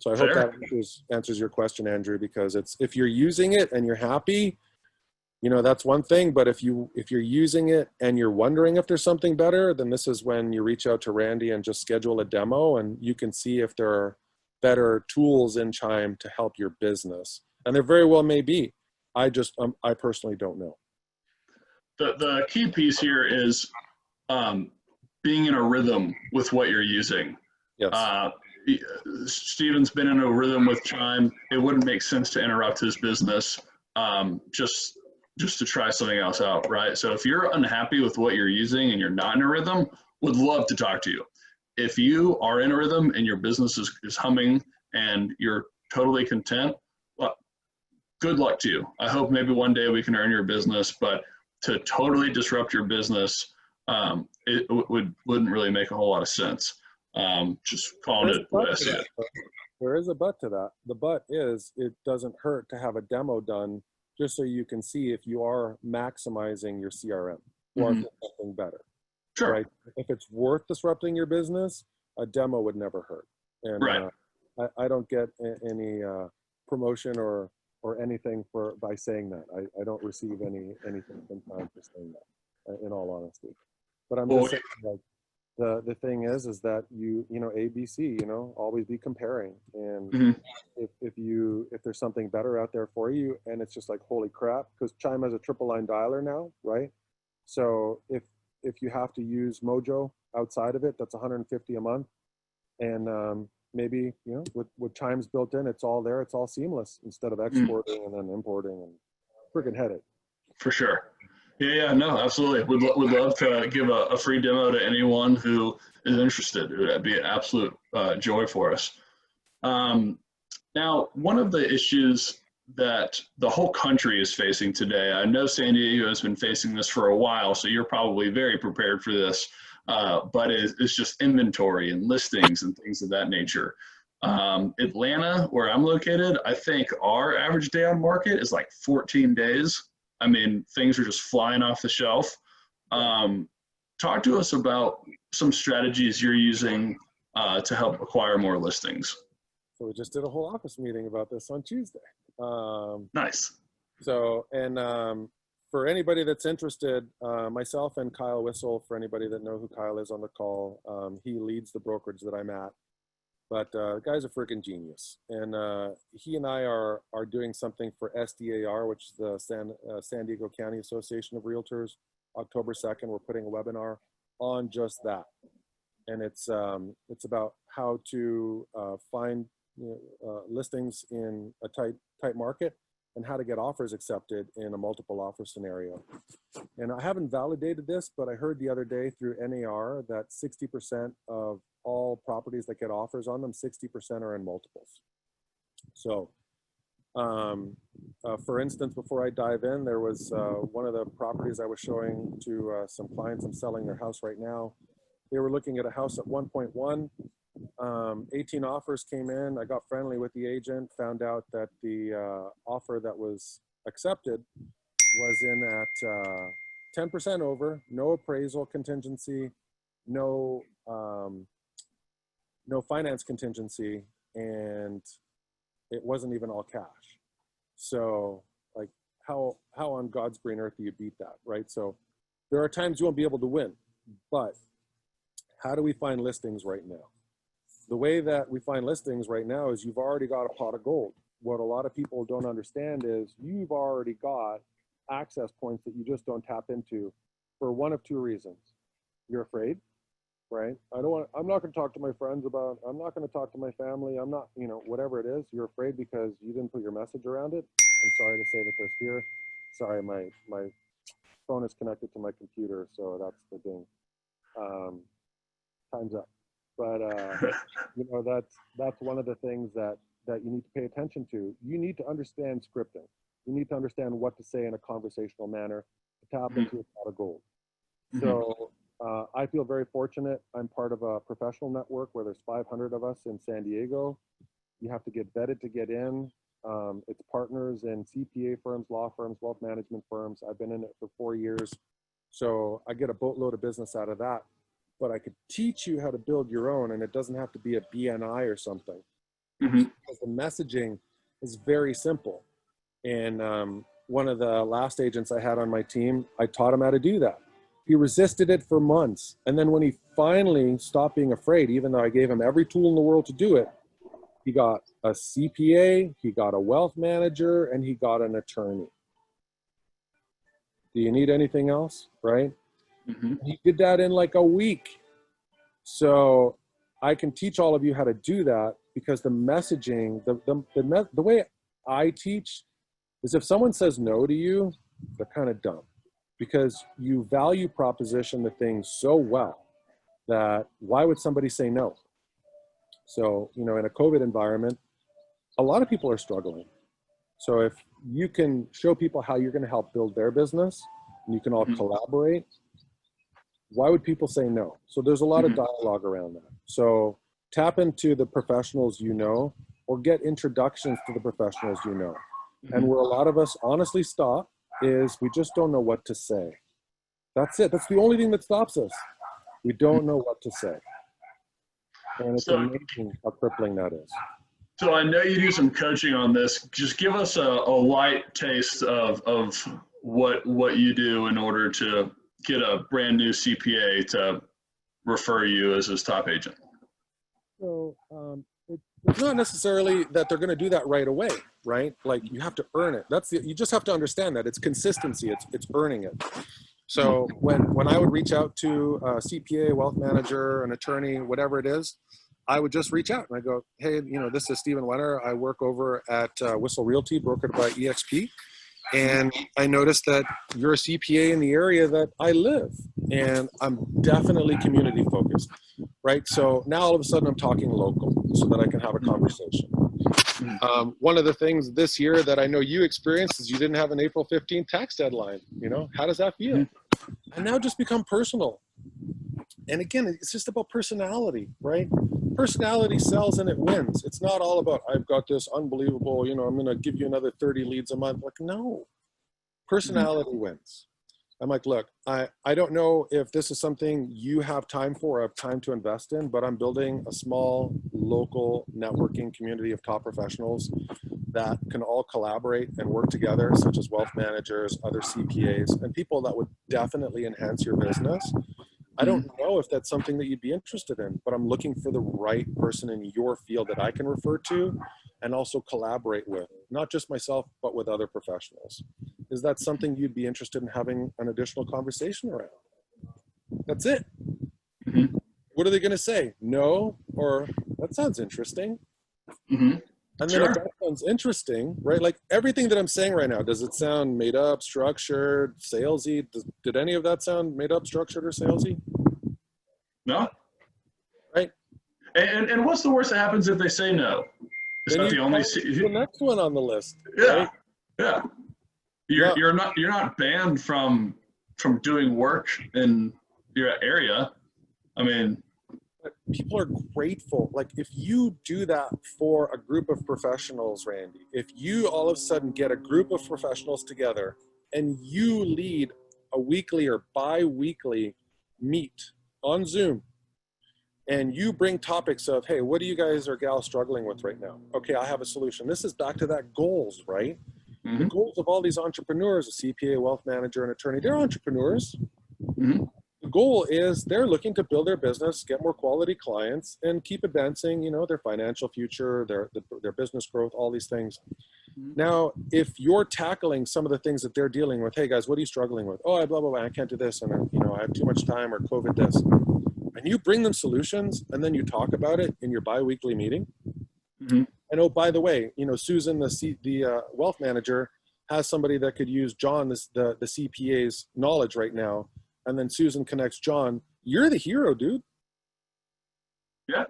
so I hope that answers your question, Andrew, because it's, if you're using it and you're happy, you know, that's one thing. But if you're using it and you're wondering if there's something better, then this is when you reach out to Randy and just schedule a demo, and you can see if there are better tools in Chime to help your business. And there very well may be. I personally don't know. The key piece here is being in a rhythm with what you're using. Yes. Steven's been in a rhythm with Chime. It wouldn't make sense to interrupt his business just to try something else out, right? So if you're unhappy with what you're using and you're not in a rhythm, would love to talk to you. If you are in a rhythm and your business is humming and you're totally content, well, good luck to you. I hope maybe one day we can earn your business, but to totally disrupt your business, it wouldn't really make a whole lot of sense. Just calling it the way I see it. There is a but to that. The but is, it doesn't hurt to have a demo done just so you can see if you are maximizing your CRM or if it's something better. Sure. Right? If it's worth disrupting your business, a demo would never hurt. And I don't get any promotion or anything by saying that. I don't receive anything from time for saying that, in all honesty. But I'm just saying, like, the thing is that you know, ABC, you know, always be comparing. And if there's something better out there for you, and it's just like, holy crap, because Chime has a triple line dialer now, right? So if you have to use Mojo outside of it, that's $150 a month. And maybe, you know, with Chime's built in, it's all there, it's all seamless instead of exporting and then importing and freaking headache. For sure. Yeah, no, absolutely. Would love to give a free demo to anyone who is interested. It would be an absolute joy for us. Um, Now, one of the issues that the whole country is facing today, I know San Diego has been facing this for a while, so you're probably very prepared for this, but it's just inventory and listings and things of that nature. Atlanta, where I'm located, I think our average day on market is like 14 days. I mean, things are just flying off the shelf. Talk to us about some strategies you're using to help acquire more listings. So we just did a whole office meeting about this on Tuesday. Nice. So, and for anybody that's interested, myself and Kyle Whistle, for anybody that know who Kyle is on the call, he leads the brokerage that I'm at. But the guy's a freaking genius. And he and I are doing something for SDAR, which is the San Diego County Association of Realtors. October 2nd, we're putting a webinar on just that. And it's about how to find listings in a tight market and how to get offers accepted in a multiple offer scenario. And I haven't validated this, but I heard the other day through NAR that 60% of all properties that get offers on them, 60% are in multiples. So for instance, before I dive in, there was one of the properties I was showing to some clients. I'm selling their house right now. They were looking at a house at 1.1. 18 offers came in. I got friendly with the agent, found out that the offer that was accepted was in at 10% over, no appraisal contingency, no finance contingency, and it wasn't even all cash. So like how on God's green earth do you beat that, right? So there are times you won't be able to win, but how do we find listings right now? The way that we find listings right now is you've already got a pot of gold. What a lot of people don't understand is you've already got access points that you just don't tap into for one of two reasons. You're afraid, right? I'm not going to talk to my friends about, I'm not going to talk to my family. I'm not, whatever it is, you're afraid because you didn't put your message around it. I'm sorry to say that there's fear. Sorry, my phone is connected to my computer, so that's the ding. Time's up. But that's one of the things that you need to pay attention to. You need to understand scripting. You need to understand what to say in a conversational manner to tap into a pot of gold. So I feel very fortunate. I'm part of a professional network where there's 500 of us in San Diego. You have to get vetted to get in. It's partners in CPA firms, law firms, wealth management firms. I've been in it for 4 years. So I get a boatload of business out of that. But I could teach you how to build your own, and it doesn't have to be a BNI or something. Because the messaging is very simple. And one of the last agents I had on my team, I taught him how to do that. He resisted it for months. And then when he finally stopped being afraid, even though I gave him every tool in the world to do it, he got a CPA, he got a wealth manager, and he got an attorney. Do you need anything else, right? He did that in like a week. So I can teach all of you how to do that because the messaging, the way I teach is if someone says no to you, they're kind of dumb because you value proposition the thing so well that why would somebody say no? So, in a COVID environment, a lot of people are struggling. So if you can show people how you're going to help build their business and you can all collaborate, why would people say no? So there's a lot of dialogue around that. So tap into the professionals or get introductions to the professionals And where a lot of us honestly stop is we just don't know what to say. That's it. That's the only thing that stops us. We don't know what to say. And it's amazing how crippling that is. So I know you do some coaching on this. Just give us a light taste of what you do in order to get a brand new CPA to refer you as his top agent. So it's not necessarily that they're going to do that right away, right? Like you have to earn it. You just have to understand that it's consistency. It's earning it. So when I would reach out to a CPA, wealth manager, an attorney, whatever it is, I would just reach out and I go, hey, this is Steven Wener. I work over at Whistle Realty, brokered by EXP. And I noticed that you're a CPA in the area that I live, and I'm definitely community focused, right? So now all of a sudden I'm talking local so that I can have a conversation. One of the things this year that I know you experienced is you didn't have an April 15th tax deadline. You know, how does that feel? And now just become personal. And again, it's just about personality, right? Personality sells and it wins. It's not all about, I've got this unbelievable, you know, I'm going to give you another 30 leads a month. Like, no, personality wins. I'm like, look, I don't know if this is something you have time for, or have time to invest in, but I'm building a small local networking community of top professionals that can all collaborate and work together, such as wealth managers, other CPAs, and people that would definitely enhance your business. I don't know if that's something that you'd be interested in, but I'm looking for the right person in your field that I can refer to and also collaborate with, not just myself, but with other professionals. Is that something you'd be interested in having an additional conversation around? That's it. What are they going to say? No, or that sounds interesting. And then if that sounds interesting, right? Like everything that I'm saying right now, does it sound made up, structured, salesy? Did any of that sound made up, structured, or salesy? No. Right. And what's the worst that happens if they say no? Is that the only? The next one on the list. Yeah. Right? Yeah. You're not banned from doing work in your area. I mean, people are grateful. Like if you do that for a group of professionals, Randy, if you all of a sudden get a group of professionals together and you lead a weekly or bi-weekly meet on Zoom, and you bring topics of, hey, what do you guys or gals struggling with right now? Okay, I have a solution. This is back to that goals, right? The goals of all these entrepreneurs, a CPA, wealth manager, an attorney, they're entrepreneurs. The goal is they're looking to build their business, get more quality clients, and keep advancing, you know, their financial future, their business growth, all these things. Now, if you're tackling some of the things that they're dealing with, hey guys, what are you struggling with? Oh, blah, blah, blah, I can't do this, and you know, I have too much time, or COVID this. And you bring them solutions, and then you talk about it in your bi-weekly meeting. And oh, by the way, you know, Susan, the wealth manager, has somebody that could use John, the CPA's knowledge right now. And then Susan connects John. You're the hero, dude. Yeah.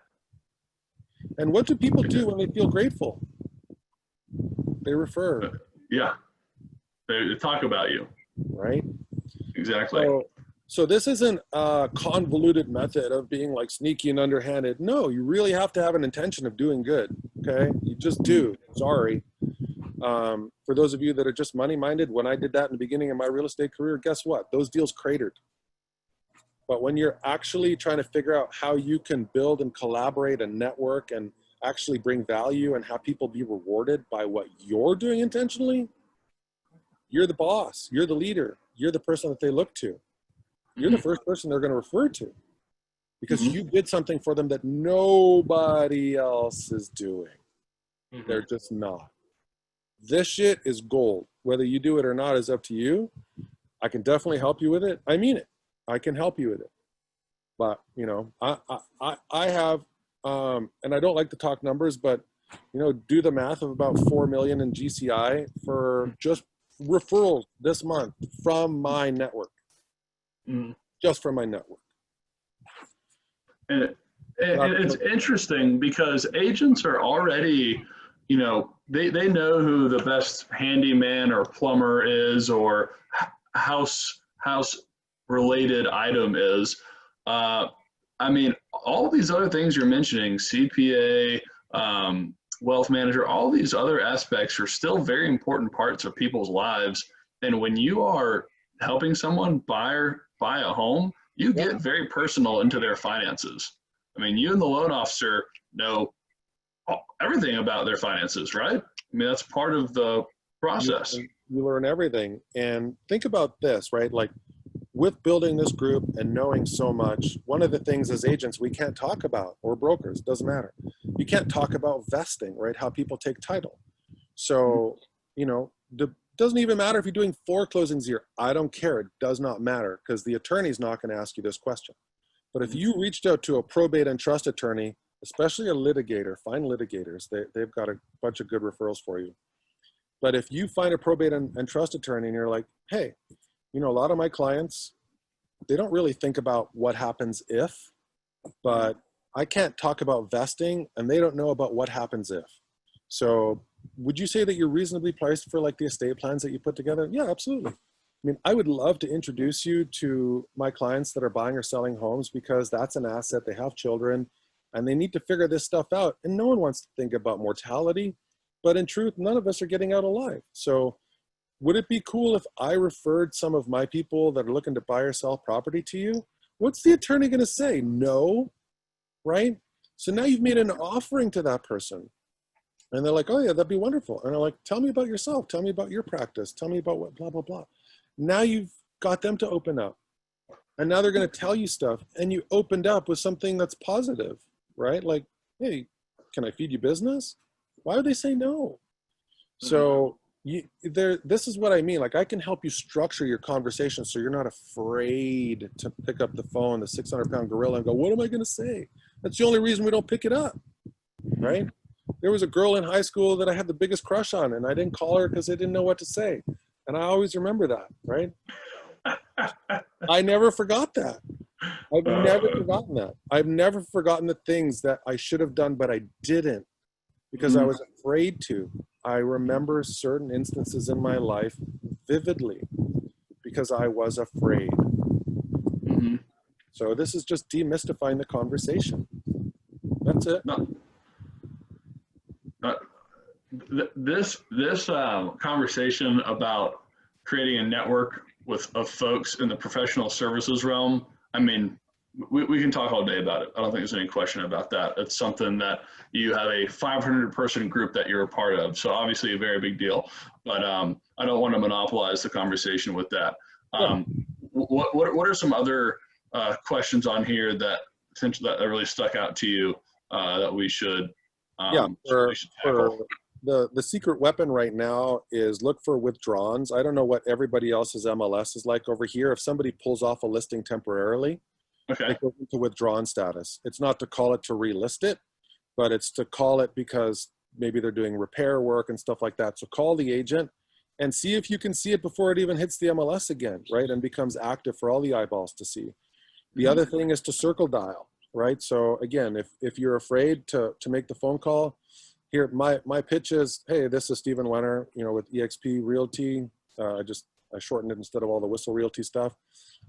And what do people do when they feel grateful? They refer. Yeah. They talk about you. Right? Exactly. So this isn't a convoluted method of being like sneaky and underhanded. No, you really have to have an intention of doing good. Okay? You just do. Sorry. For those of you that are just money-minded, when I did that in the beginning of my real estate career, guess what? Those deals cratered. But when you're actually trying to figure out how you can build and collaborate and network and actually bring value and have people be rewarded by what you're doing intentionally, you're the boss, you're the leader, you're the person that they look to. You're the first person they're going to refer to because you did something for them that nobody else is doing. They're just not. This shit is gold. Whether you do it or not is up to you. I can definitely help you with it. I mean it. I can help you with it. But, you know, I have, and I don't like to talk numbers, but, you know, do the math of about 4 million in GCI for just referrals this month from my network. Just from my network. And it's interesting because agents are already, you know, they know who the best handyman or plumber is or house related item is. I mean, all these other things you're mentioning, CPA, wealth manager, all these other aspects are still very important parts of people's lives. And when you are helping someone buy a home, you get very personal into their finances. I mean, you and the loan officer know everything about their finances, right? I mean, that's part of the process. You learn everything. And think about this, right? Like with building this group and knowing so much, one of the things as agents we can't talk about, or brokers, doesn't matter. You can't talk about vesting, right? How people take title. So, you know, doesn't even matter if you're doing 4 closings a year. I don't care. It does not matter because the attorney's not going to ask you this question. But if you reached out to a probate and trust attorney, especially a litigator, find litigators. They've got a bunch of good referrals for you. But if you find a probate and trust attorney and you're like, hey, you know, a lot of my clients, they don't really think about what happens if, but I can't talk about vesting and they don't know about what happens if. So would you say that you're reasonably priced for like the estate plans that you put together? Yeah, absolutely. I mean, I would love to introduce you to my clients that are buying or selling homes, because that's an asset. They have children and they need to figure this stuff out. And no one wants to think about mortality, but in truth, none of us are getting out alive. So would it be cool if I referred some of my people that are looking to buy or sell property to you? What's the attorney going to say? No, right? So now you've made an offering to that person. And they're like, oh yeah, that'd be wonderful. And I'm like, tell me about yourself. Tell me about your practice. Tell me about what, blah, blah, blah. Now you've got them to open up. And now they're going to tell you stuff. And you opened up with something that's positive, right? Like, hey, can I feed you business? Why would they say no? So this is what I mean. Like, I can help you structure your conversation so you're not afraid to pick up the phone, the 600-pound gorilla, and go, what am I going to say? That's the only reason we don't pick it up, right? There was a girl in high school that I had the biggest crush on, and I didn't call her because I didn't know what to say. And I always remember that, right? I never forgot that. I've never forgotten that. I've never forgotten the things that I should have done, but I didn't because I was afraid to. I remember certain instances in my life vividly because I was afraid. So this is just demystifying the conversation. That's it. This conversation about creating a network of folks in the professional services realm, I mean, we can talk all day about it. I don't think there's any question about that. It's something that you have a 500-person group that you're a part of. So obviously a very big deal, but I don't want to monopolize the conversation with that. What are some other questions on here that really stuck out to you that we should The secret weapon right now is look for withdrawals. I don't know what everybody else's MLS is like over here. If somebody pulls off a listing temporarily, it goes into withdrawn status. It's not to call it to relist it, but it's to call it because maybe they're doing repair work and stuff like that. So call the agent and see if you can see it before it even hits the MLS again, right? And becomes active for all the eyeballs to see. The other thing is to circle dial, right? So again, if you're afraid to make the phone call, here, my pitch is, hey, this is Steven Wener, you know, with eXp Realty. I shortened it instead of all the Whistle Realty stuff.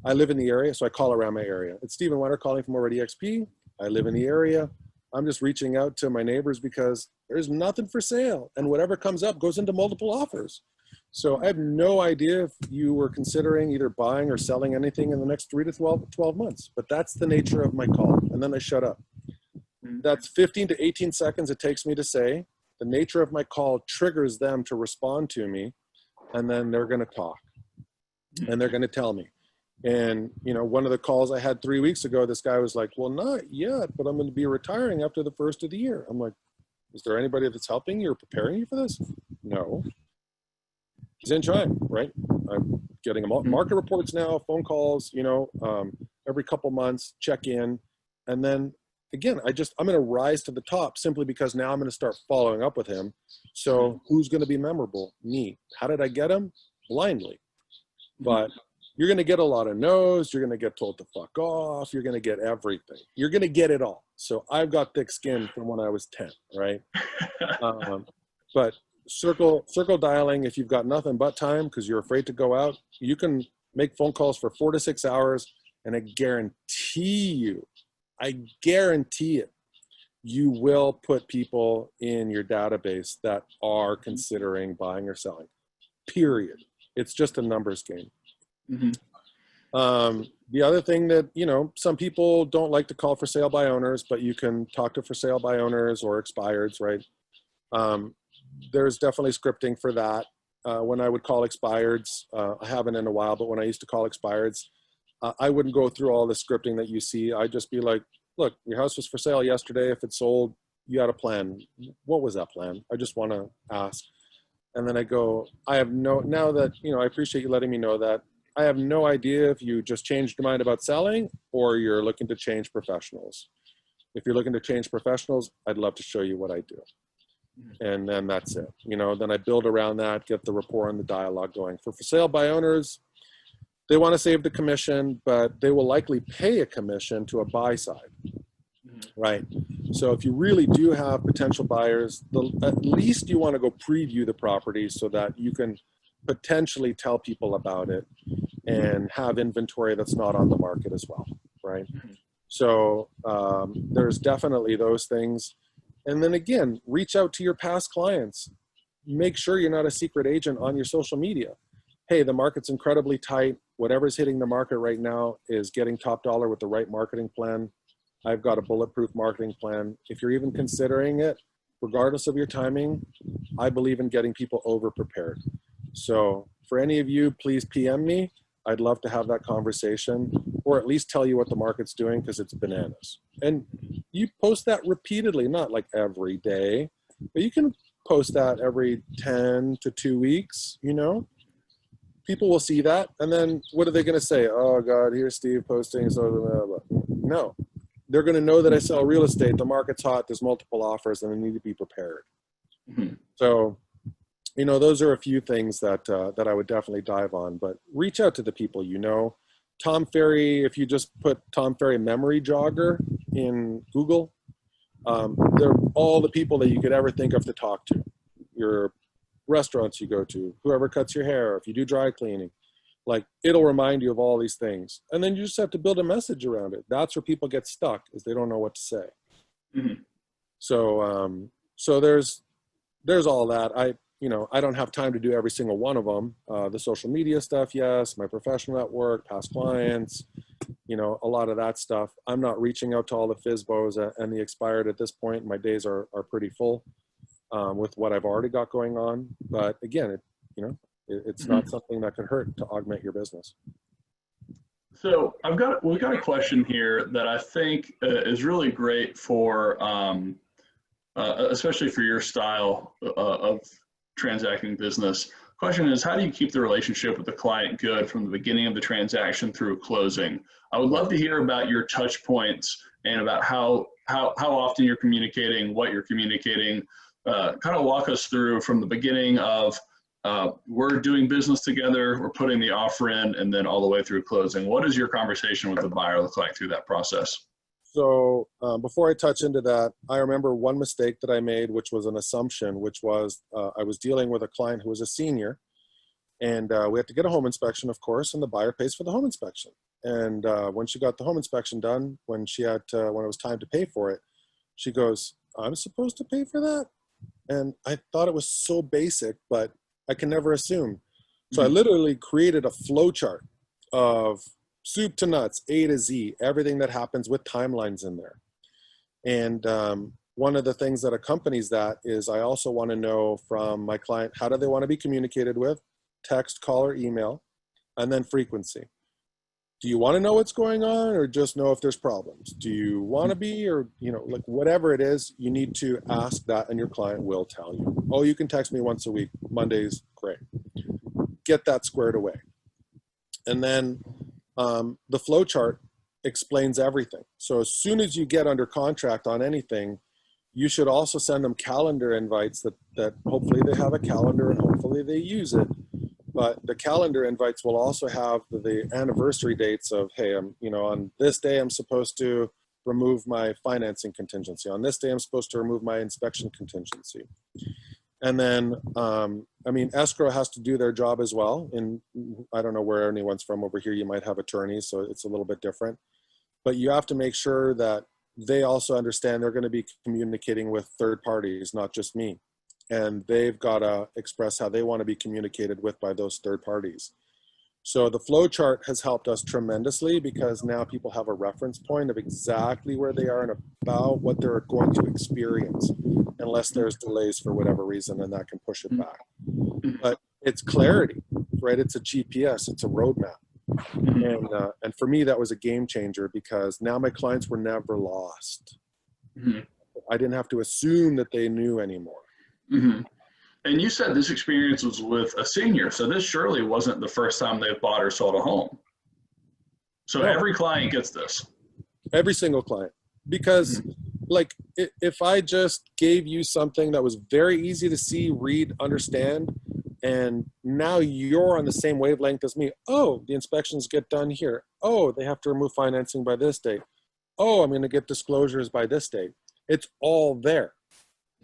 I live in the area, so I call around my area. It's Steven Wener calling from over at eXp. I live in the area. I'm just reaching out to my neighbors because there's nothing for sale. And whatever comes up goes into multiple offers. So I have no idea if you were considering either buying or selling anything in the next 3 to 12 months. But that's the nature of my call. And then I shut up. That's 15 to 18 seconds it takes me to say. The nature of my call triggers them to respond to me, and then they're going to talk, and they're going to tell me. And, you know, one of the calls I had 3 weeks ago, this guy was like, well, not yet, but I'm going to be retiring after the first of the year. I'm like, is there anybody that's helping you or preparing you for this? No. He's in trying, right? I'm getting market reports now, phone calls, you know, every couple months, check in, and then again, I'm going to rise to the top simply because now I'm going to start following up with him. So who's going to be memorable? Me. How did I get him? Blindly. But you're going to get a lot of no's. You're going to get told to fuck off. You're going to get everything. You're going to get it all. So I've got thick skin from when I was 10, right? But circle dialing, if you've got nothing but time because you're afraid to go out, you can make phone calls for 4 to 6 hours, and I guarantee it, you will put people in your database that are considering buying or selling, period. It's just a numbers game. The other thing that, you know, some people don't like to call for sale by owners, but you can talk to for sale by owners or expireds, right? There's definitely scripting for that. When I would call expireds, I haven't in a while, but when I used to call expireds, I wouldn't go through all the scripting that you see. I'd just be like, look, your house was for sale yesterday. If it's sold, you got a plan. What was that plan? I just want to ask. And then I go, now that, you know, I appreciate you letting me know that. I have no idea if you just changed your mind about selling or you're looking to change professionals. If you're looking to change professionals, I'd love to show you what I do. And then that's it. Then I build around that, get the rapport and the dialogue going. For sale by owners, they want to save the commission, but they will likely pay a commission to a buy side, right? So if you really do have potential buyers, at least you want to go preview the property so that you can potentially tell people about it and have inventory that's not on the market as well, right? So there's definitely those things. And then again, reach out to your past clients. Make sure you're not a secret agent on your social media. Hey, the market's incredibly tight. Whatever's hitting the market right now is getting top dollar with the right marketing plan. I've got a bulletproof marketing plan. If you're even considering it, regardless of your timing, I believe in getting people over prepared. So for any of you, please PM me. I'd love to have that conversation, or at least tell you what the market's doing, because it's bananas. And you post that repeatedly, not like every day, but you can post that every 10 to 2 weeks, People will see that, and then what are they going to say? Oh God, here's Steve posting. So blah, blah, blah. No, they're going to know that I sell real estate. The market's hot. There's multiple offers, and they need to be prepared. So, those are a few things that I would definitely dive on. But reach out to the people Tom Ferry. If you just put Tom Ferry memory jogger in Google, they're all the people that you could ever think of to talk to. Your restaurants you go to, whoever cuts your hair, if you do dry cleaning, it'll remind you of all these things. And then you just have to build a message around it. That's where people get stuck, is they don't know what to say. So there's all that. I don't have time to do every single one of them. The social media stuff, yes, my professional network, past clients, a lot of that stuff. I'm not reaching out to all the FSBOs and the expired at this point. My days are pretty full. With what I've already got going on. But again, it's not something that could hurt to augment your business. So we've got a question here that I think is really great for, especially for your style of transacting business. Question is, how do you keep the relationship with the client good from the beginning of the transaction through closing? I would love to hear about your touch points and about how often you're communicating, what you're communicating. Kind of walk us through from the beginning of we're doing business together, we're putting the offer in, and then all the way through closing. What does your conversation with the buyer look like through that process? So before I touch into that, I remember one mistake that I made, which was an assumption, which was I was dealing with a client who was a senior, and we had to get a home inspection, of course, and the buyer pays for the home inspection. And when she got the home inspection done, when it was time to pay for it, she goes, "I'm supposed to pay for that?" And I thought it was so basic, but I can never assume. So I literally created a flow chart of soup to nuts, A to Z, everything that happens with timelines in there. And one of the things that accompanies that is I also want to know from my client, how do they want to be communicated with? Text, call, or email, and then frequency. Do you want to know what's going on, or just know if there's problems? Do you want to be, or, whatever it is, you need to ask that, and your client will tell you. Oh, you can text me once a week. Monday's great. Get that squared away. And then the flow chart explains everything. So as soon as you get under contract on anything, you should also send them calendar invites that hopefully they have a calendar and hopefully they use it. But the calendar invites will also have the anniversary dates of, hey, on this day, I'm supposed to remove my financing contingency. On this day, I'm supposed to remove my inspection contingency. And then, escrow has to do their job as well. And I don't know where anyone's from over here. You might have attorneys, so it's a little bit different. But you have to make sure that they also understand they're going to be communicating with third parties, not just me. And they've got to express how they want to be communicated with by those third parties. So the flow chart has helped us tremendously, because now people have a reference point of exactly where they are and about what they're going to experience, unless there's delays for whatever reason, and that can push it back. But it's clarity, right? It's a GPS, it's a roadmap. And for me, that was a game changer, because now my clients were never lost. I didn't have to assume that they knew anymore. And you said this experience was with a senior, so this surely wasn't the first time they've bought or sold a home. So every client gets this. Every single client, because like if I just gave you something that was very easy to see, read, understand, and now you're on the same wavelength as me. Oh, the inspections get done here. Oh, they have to remove financing by this date. Oh, I'm going to get disclosures by this date. It's all there.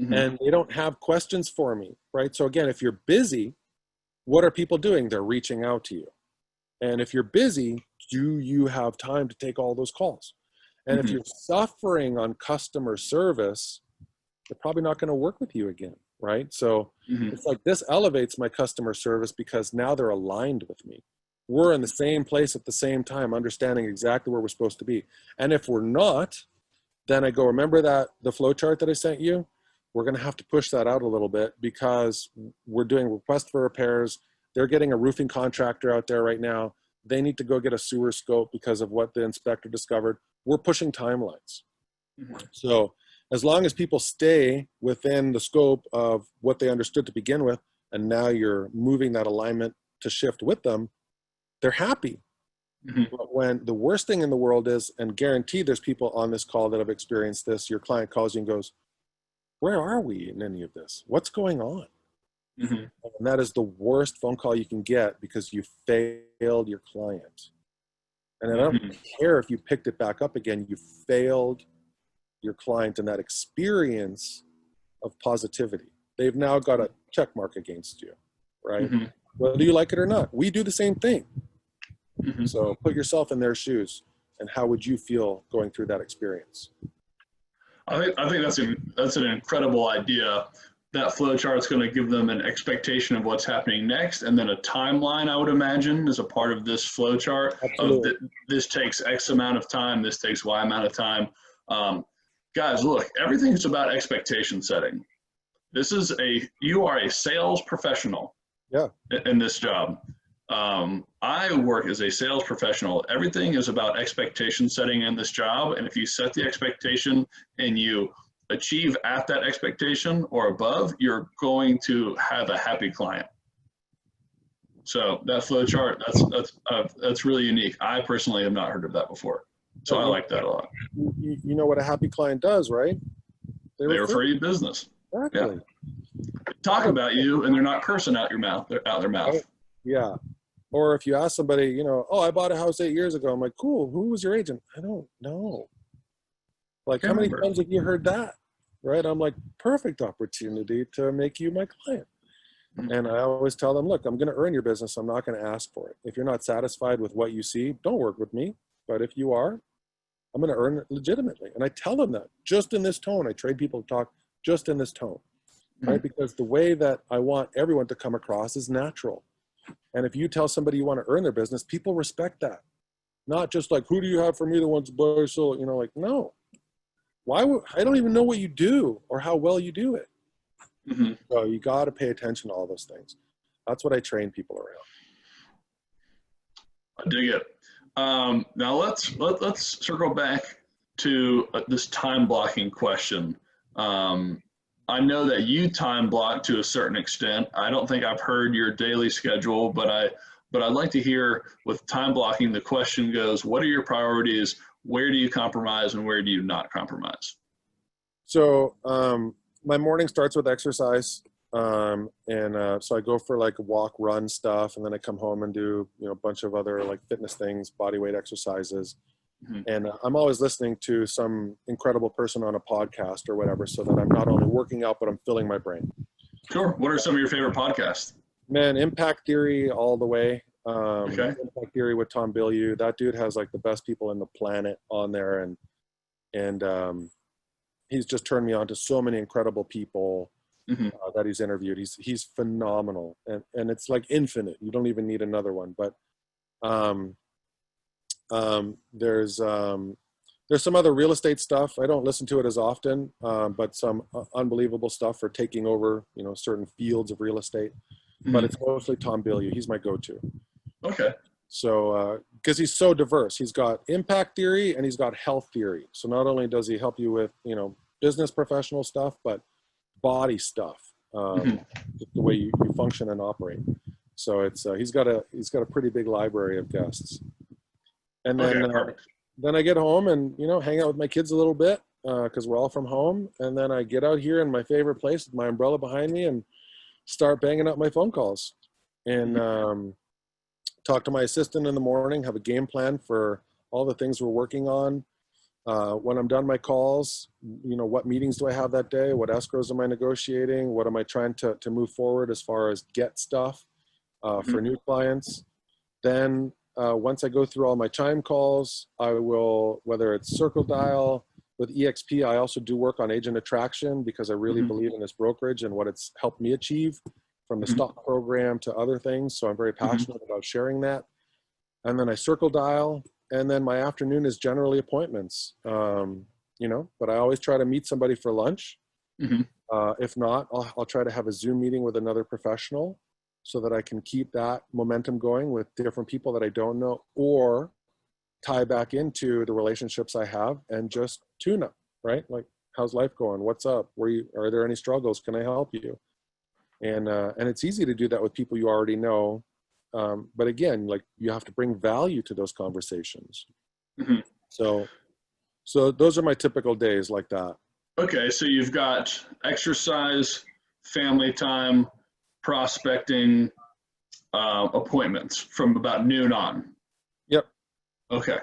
Mm-hmm. And they don't have questions for me, right? So again, if you're busy, what are people doing? They're reaching out to you. And if you're busy, do you have time to take all those calls? And Mm-hmm. if you're suffering on customer service, they're probably not going to work with you again, right? So Mm-hmm. it's like this elevates my customer service because now they're aligned with me. We're in the same place at the same time, understanding exactly where we're supposed to be. And if we're not, then I go, remember that the flow chart that I sent you? We're going to have to push that out a little bit because we're doing requests for repairs. They're getting a roofing contractor out there right now. They need to go get a sewer scope because of what the inspector discovered. We're pushing timelines. Mm-hmm. So as long as people stay within the scope of what they understood to begin with, and now you're moving that alignment to shift with them, they're happy. Mm-hmm. But when the worst thing in the world is, and guaranteed there's people on this call that have experienced this, your client calls you and goes, where are we in any of this? What's going on? Mm-hmm. And that is the worst phone call you can get because you failed your client. And I don't care if you picked it back up again, you failed your client in that experience of positivity. They've now got a check mark against you, right? Mm-hmm. Whether you like it or not, we do the same thing. Mm-hmm. So put yourself in their shoes, and how would you feel going through that experience? I think that's an incredible idea. That flow chart is going to give them an expectation of what's happening next, and then a timeline, I would imagine, is a part of this flow chart. Absolutely. Of this takes X amount of time, this takes Y amount of time. Guys, look, everything's about expectation setting. You are a sales professional. Yeah. In this job. I work as a sales professional. Everything is about expectation setting in this job. And if you set the expectation and you achieve at that expectation or above, you're going to have a happy client. So that flow chart, that's really unique. I personally have not heard of that before. So I like that a lot. You know what a happy client does, right? They refer you business. Exactly. Yeah. Talk about you and they're not cursing out their mouth. Right? Yeah. Or if you ask somebody, oh, I bought a house 8 years ago. I'm like, cool. Who was your agent? I don't know. Like, how many times have you heard that? Right? I'm like, perfect opportunity to make you my client. And I always tell them, look, I'm going to earn your business. I'm not going to ask for it. If you're not satisfied with what you see, don't work with me. But if you are, I'm going to earn it legitimately. And I tell them that just in this tone. I train people to talk just in this tone, right? Because the way that I want everyone to come across is natural. And if you tell somebody you want to earn their business, people respect that. Not just like, who do you have for me that wants to buy so, like, no. I don't even know what you do or how well you do it. Mm-hmm. So you got to pay attention to all those things. That's what I train people around. I dig it. Now let's circle back to this time blocking question. I know that you time block to a certain extent. I don't think I've heard your daily schedule, but I'd like to hear with time blocking, the question goes, what are your priorities? Where do you compromise and where do you not compromise? So my morning starts with exercise. So I go for like a walk, run stuff, and then I come home and do, a bunch of other like fitness things, body weight exercises. Mm-hmm. And I'm always listening to some incredible person on a podcast or whatever, so that I'm not only working out, but I'm filling my brain. Sure. What are some of your favorite podcasts? Man, Impact Theory all the way. Okay. Impact Theory with Tom Bilyeu. That dude has like the best people in the planet on there. And he's just turned me on to so many incredible people that he's interviewed. He's phenomenal. And it's like infinite. You don't even need another one. But there's some other real estate stuff. I don't listen to it as often, but some unbelievable stuff for taking over, certain fields of real estate. But it's mostly Tom Bilyeu. He's my go-to. Okay. So, because he's so diverse, he's got impact theory and he's got health theory. So not only does he help you with, business professional stuff, but body stuff, the way you function and operate. So it's he's got a pretty big library of guests. And then then I get home and hang out with my kids a little bit, because we're all from home. And then I get out here in my favorite place with my umbrella behind me and start banging up my phone calls and talk to my assistant in the morning, have a game plan for all the things we're working on. When I'm done my calls, what meetings do I have that day? What escrows am I negotiating? What am I trying to move forward as far as get stuff for new clients? Then once I go through all my chime calls, I will, whether it's circle dial, with EXP, I also do work on agent attraction because I really believe in this brokerage and what it's helped me achieve from the stock program to other things. So I'm very passionate about sharing that. And then I circle dial. And then my afternoon is generally appointments, but I always try to meet somebody for lunch. If not, I'll try to have a Zoom meeting with another professional so that I can keep that momentum going with different people that I don't know, or tie back into the relationships I have and just tune up, right? Like, how's life going? What's up? Are there any struggles? Can I help you? And it's easy to do that with people you already know. But again, like, you have to bring value to those conversations. So those are my typical days like that. Okay. So you've got exercise, family time, prospecting, appointments from about noon on. Yep. Okay.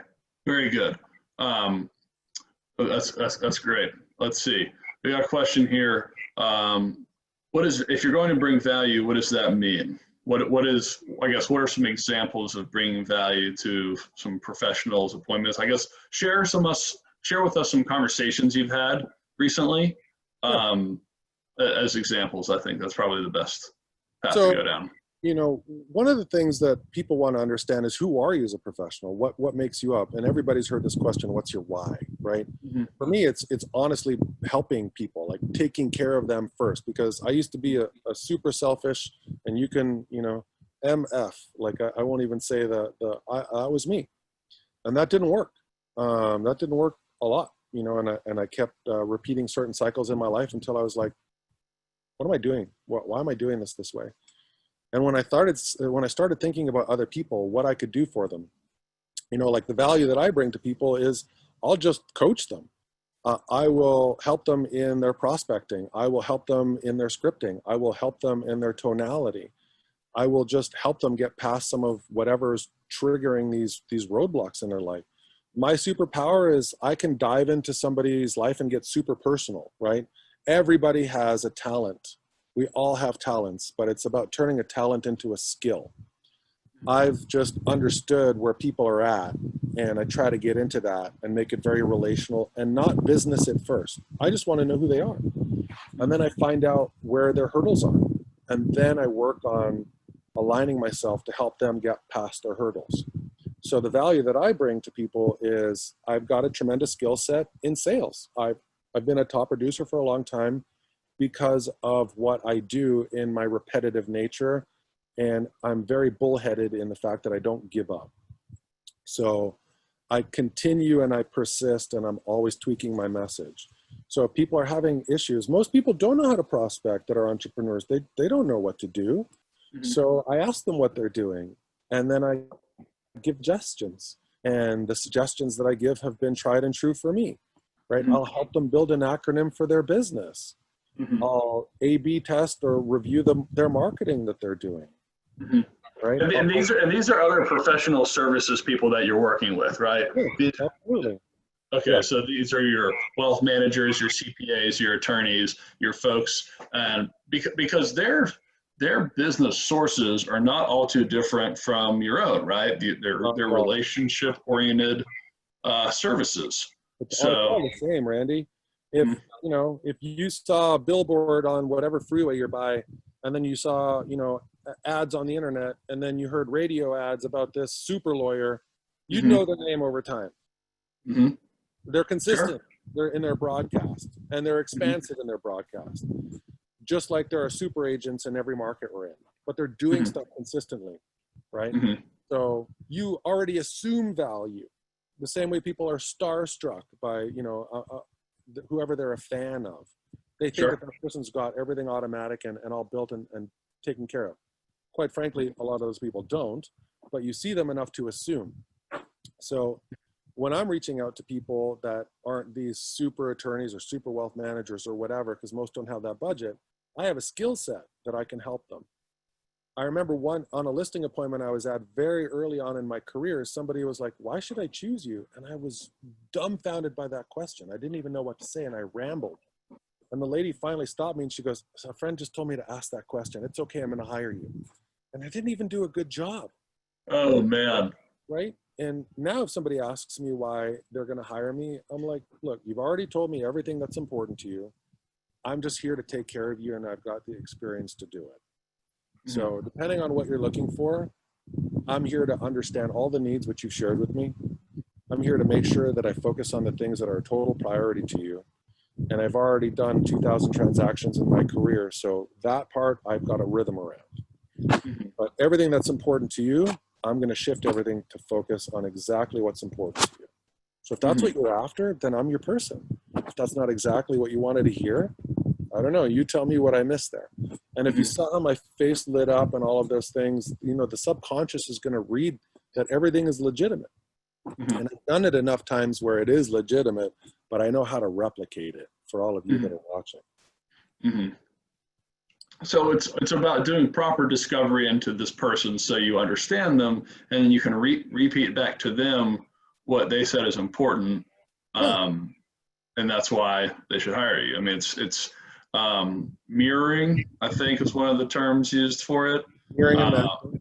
Very good. That's great. Let's see. We got a question here. If you're going to bring value, what does that mean? What are some examples of bringing value to some professionals' appointments? I guess share with us some conversations you've had recently as examples. I think that's probably the best path to go down. One of the things that people want to understand is, who are you as a professional? What makes you up? And everybody's heard this question, what's your why, right? For me, it's honestly helping people, like taking care of them first, because I used to be a super selfish, and you can, MF, like I won't even say that was me. And that didn't work. That didn't work a lot, and I kept repeating certain cycles in my life until I was like, what am I doing? Why am I doing this way? And when I started thinking about other people, what I could do for them, like the value that I bring to people is, I'll just coach them. I will help them in their prospecting. I will help them in their scripting. I will help them in their tonality. I will just help them get past some of whatever's triggering these roadblocks in their life. My superpower is I can dive into somebody's life and get super personal, right? Everybody has a talent. We all have talents, but it's about turning a talent into a skill. I've just understood where people are at, and I try to get into that and make it very relational and not business at first. I just want to know who they are. And then I find out where their hurdles are. And then I work on aligning myself to help them get past their hurdles. So the value that I bring to people is, I've got a tremendous skill set in sales. I've been a top producer for a long time, because of what I do in my repetitive nature. And I'm very bullheaded in the fact that I don't give up. So I continue and I persist, and I'm always tweaking my message. So if people are having issues, most people don't know how to prospect that are entrepreneurs. They don't know what to do. So I ask them what they're doing, and then I give suggestions. And the suggestions that I give have been tried and true for me, right? I'll help them build an acronym for their business. I'll A/B test or review their marketing that they're doing. Right. And these are other professional services people that you're working with, right? Absolutely. Okay, Yeah. so these are your wealth managers, your CPAs, your attorneys, your folks, and because their business sources are not all too different from your own, right? They're relationship oriented services. It's all the same, Randy. If you saw a billboard on whatever freeway you're by, and then you saw, ads on the internet, and then you heard radio ads about this super lawyer, you'd know their name over time. They're consistent. Sure. They're in their broadcast, and they're expansive in their broadcast. Just like there are super agents in every market we're in, but they're doing stuff consistently, right? So you already assume value, the same way people are starstruck by, whoever they're a fan of. They think that person's got everything automatic and all built and taken care of. Quite frankly, a lot of those people don't, but you see them enough to assume. So when I'm reaching out to people that aren't these super attorneys or super wealth managers or whatever, because most don't have that budget, I have a skill set that I can help them. I remember on a listing appointment I was at very early on in my career, somebody was like, why should I choose you? And I was dumbfounded by that question. I didn't even know what to say, and I rambled. And the lady finally stopped me and she goes, a friend just told me to ask that question. It's okay, I'm gonna hire you. And I didn't even do a good job. Oh man. Right? And now if somebody asks me why they're gonna hire me, I'm like, look, you've already told me everything that's important to you. I'm just here to take care of you, and I've got the experience to do it. So depending on what you're looking for, I'm here to understand all the needs which you've shared with me. I'm here to make sure that I focus on the things that are a total priority to you. And I've already done 2,000 transactions in my career. So that part, I've got a rhythm around. But everything that's important to you, I'm going to shift everything to focus on exactly what's important to you. So if that's what you're after, then I'm your person. If that's not exactly what you wanted to hear, I don't know, you tell me what I missed there. And if you saw my face lit up and all of those things, you know, the subconscious is going to read that everything is legitimate. And I've done it enough times where it is legitimate, but I know how to replicate it for all of you that are watching. So it's about doing proper discovery into this person so you understand them, and then you can repeat back to them what they said is important. And that's why they should hire you. I mean, it's mirroring, I think, is one of the terms used for it. Mirroring and matching.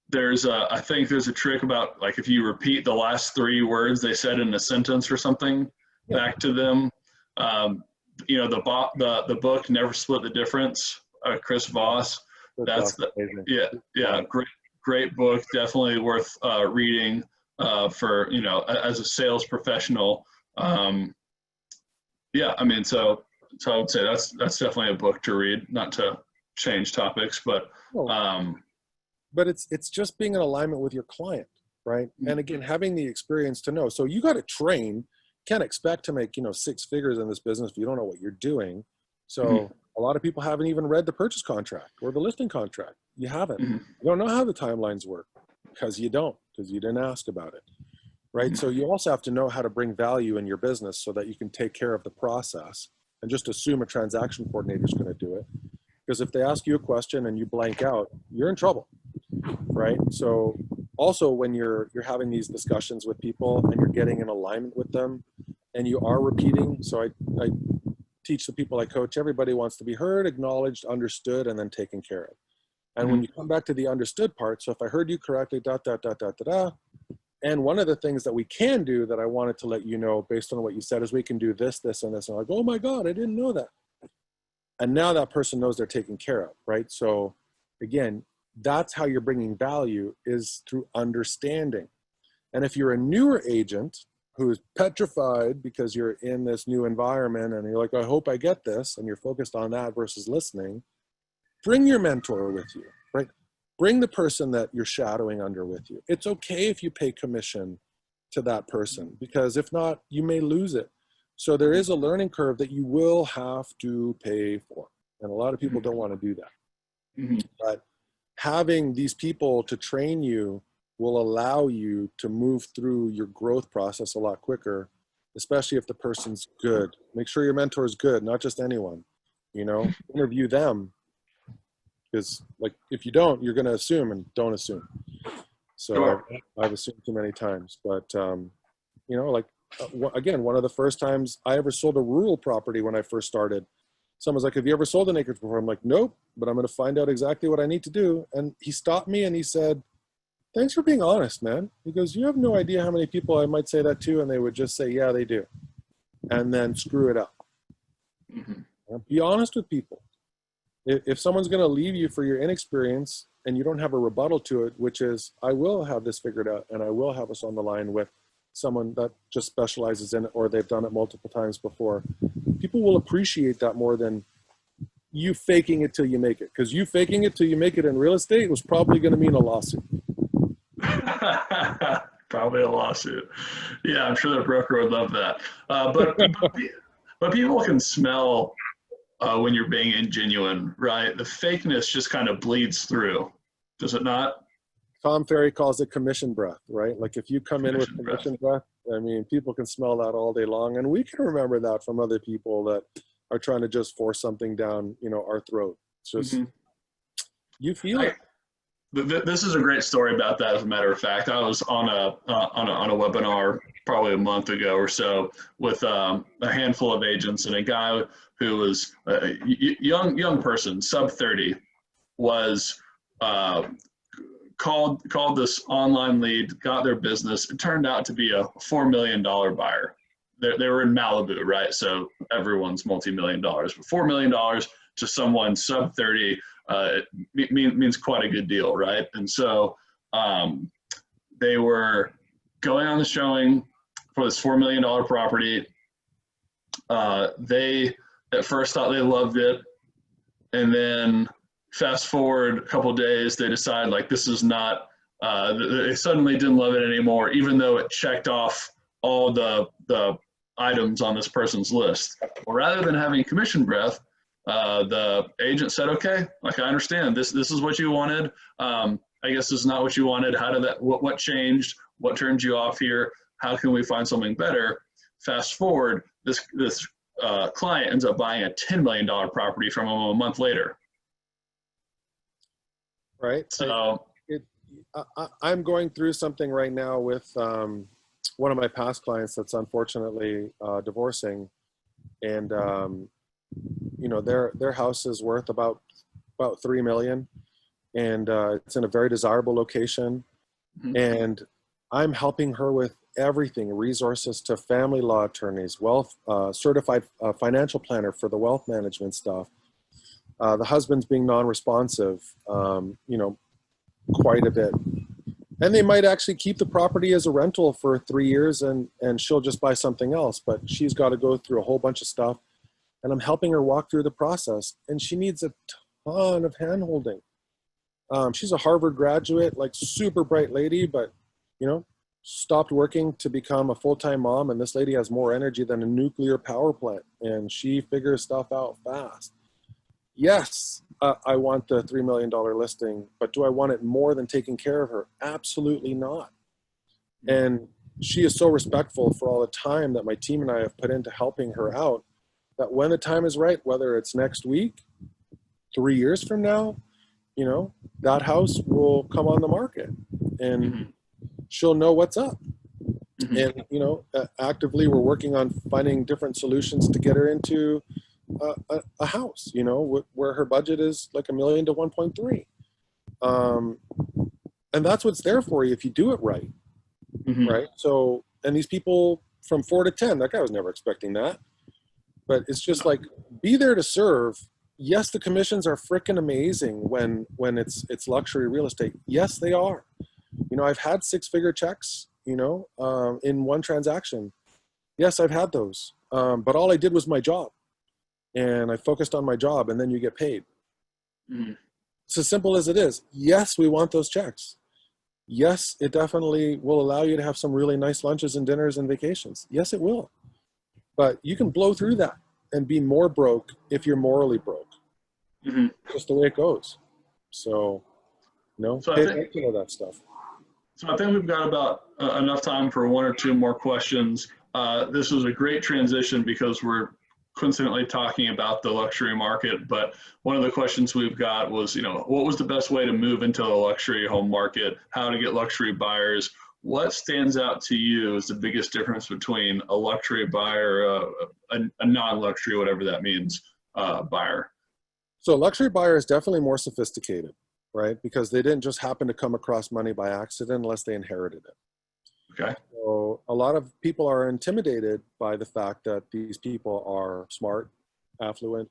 I think there's a trick about, like, if you repeat the last 3 words they said in a sentence or something back to them. You know, the book Never Split the Difference, Chris Voss. That's great book. Definitely worth reading for, you know, as a sales professional. Yeah, I mean, so I would say that's definitely a book to read. Not to change topics, but it's just being in alignment with your client, right? And again, having the experience to know. So you got to train. Can't expect to make, you know, 6 figures in this business if you don't know what you're doing. So a lot of people haven't even read the purchase contract or the listing contract. You haven't. You don't know how the timelines work because you didn't ask about it. Right. So you also have to know how to bring value in your business so that you can take care of the process, and just assume a transaction coordinator is going to do it. Because if they ask you a question and you blank out, you're in trouble. Right. So also when you're having these discussions with people and you're getting in alignment with them and you are repeating. So I teach the people I coach, everybody wants to be heard, acknowledged, understood, and then taken care of. And when you come back to the understood part, so if I heard you correctly, and one of the things that we can do that I wanted to let you know based on what you said is we can do this, this, and this. And I'm like, oh my God, I didn't know that. And now that person knows they're taken care of, right? So again, that's how you're bringing value, is through understanding. And if you're a newer agent who is petrified because you're in this new environment and you're like, I hope I get this, and you're focused on that versus listening, bring your mentor with you, right? Bring the person that you're shadowing under with you. It's okay if you pay commission to that person, because if not, you may lose it. So there is a learning curve that you will have to pay for. And a lot of people don't want to do that. But having these people to train you will allow you to move through your growth process a lot quicker, especially if the person's good. Make sure your mentor is good, not just anyone. You know, interview them. Because, like, if you don't, you're going to assume, and don't assume. So I've assumed too many times. But, you know, like, again, one of the first times I ever sold a rural property when I first started, someone's like, have you ever sold an acreage before? I'm like, nope, but I'm going to find out exactly what I need to do. And he stopped me and he said, thanks for being honest, man. He goes, you have no idea how many people I might say that to, and they would just say, yeah, they do. And then screw it up. Be honest with people. If someone's going to leave you for your inexperience and you don't have a rebuttal to it, which is, I will have this figured out and I will have us on the line with someone that just specializes in it, or they've done it multiple times before, people will appreciate that more than you faking it till you make it. Because you faking it till you make it in real estate was probably going to mean a lawsuit. Probably a lawsuit. Yeah, I'm sure the broker would love that. But people can smell when you're being ingenuine, right? The fakeness just kind of bleeds through, does it not? Tom Ferry calls it commission breath, right? Like if you come in with Commission commission breath, I mean, people can smell that all day long, and we can remember that from other people that are trying to just force something down, our throat. It's just, you feel it. This is a great story about that. As a matter of fact, I was on a webinar probably a month ago or so with a handful of agents, and a guy who was a young person, sub 30, was called this online lead, got their business. It turned out to be a $4 million buyer. They were in Malibu, right? So everyone's multi-million dollars, but $4 million to someone sub 30 means quite a good deal, right? And so they were going on the showing for this $4 million property. They at first thought they loved it, and then fast forward a couple of days, they decide like this is not. They suddenly didn't love it anymore, even though it checked off all the items on this person's list. Well, rather than having commission breath, the agent said, "Okay, like I understand this is what you wanted. I guess this is not what you wanted. How did that? What changed? What turned you off here? How can we find something better?" Fast forward, this client ends up buying a $10 million property from him a month later. Right. So I'm going through something right now with one of my past clients that's unfortunately divorcing, and their house is worth about $3 million, and it's in a very desirable location, and I'm helping her with everything: resources to family law attorneys, wealth certified financial planner for the wealth management stuff. The husband's being non-responsive, quite a bit. And they might actually keep the property as a rental for 3 years and she'll just buy something else, but she's got to go through a whole bunch of stuff. And I'm helping her walk through the process, and she needs a ton of hand-holding. She's a Harvard graduate, like super bright lady, but, stopped working to become a full-time mom. And this lady has more energy than a nuclear power plant, and she figures stuff out fast. Yes, I want the $3 million listing, but do I want it more than taking care of her? Absolutely not. And she is so respectful for all the time that my team and I have put into helping her out, that when the time is right, whether it's next week, 3 years from now, that house will come on the market, and she'll know what's up. And, actively we're working on finding different solutions to get her into a house, where her budget is like $1 million to 1.3. And that's what's there for you if you do it right. Right. So, and these people from 4 to 10, that guy was never expecting that, but it's just like, be there to serve. Yes, the commissions are freaking amazing when it's luxury real estate. Yes, they are. I've had 6-figure checks, in one transaction. Yes, I've had those. But all I did was my job, and I focused on my job, and then you get paid. It's as simple as it is. Yes, we want those checks. Yes, it definitely will allow you to have some really nice lunches and dinners and vacations. Yes, it will. But you can blow through that and be more broke if you're morally broke. Just the way it goes. So, pay attention to that stuff. So I think we've got about enough time for 1 or 2 more questions. This was a great transition because we're coincidentally talking about the luxury market, but one of the questions we've got was, what was the best way to move into the luxury home market, how to get luxury buyers? What stands out to you as the biggest difference between a luxury buyer, a non-luxury, whatever that means, buyer? So a luxury buyer is definitely more sophisticated, right? Because they didn't just happen to come across money by accident unless they inherited it. Okay. So a lot of people are intimidated by the fact that these people are smart, affluent,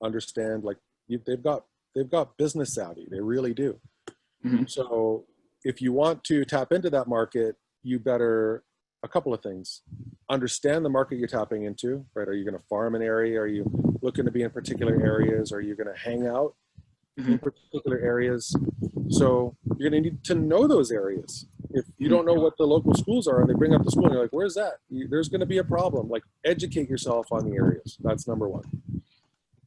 understand, like they've got business savvy. They really do. So if you want to tap into that market, you better, a couple of things. Understand the market you're tapping into, right? Are you going to farm an area? Are you looking to be in particular areas? Are you going to hang out in particular areas? So you're going to need to know those areas. If you don't know what the local schools are and they bring up the school and you're like, where's that? There's going to be a problem. Like, educate yourself on the areas. That's number one.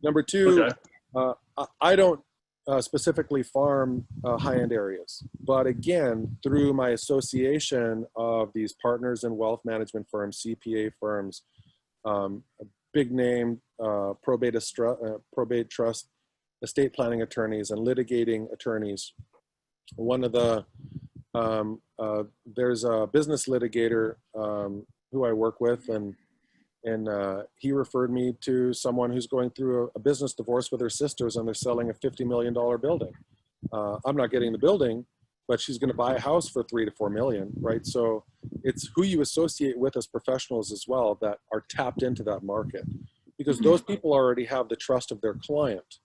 Number two, I don't specifically farm high-end areas. But again, through my association of these partners in wealth management firms, CPA firms, big name probate trust, estate planning attorneys, and litigating attorneys. One of the, there's a business litigator who I work with, and he referred me to someone who's going through a business divorce with her sisters, and they're selling a $50 million building. I'm not getting the building, but she's going to buy a house for 3 to 4 million, right? So it's who you associate with as professionals as well that are tapped into that market, because those people already have the trust of their client.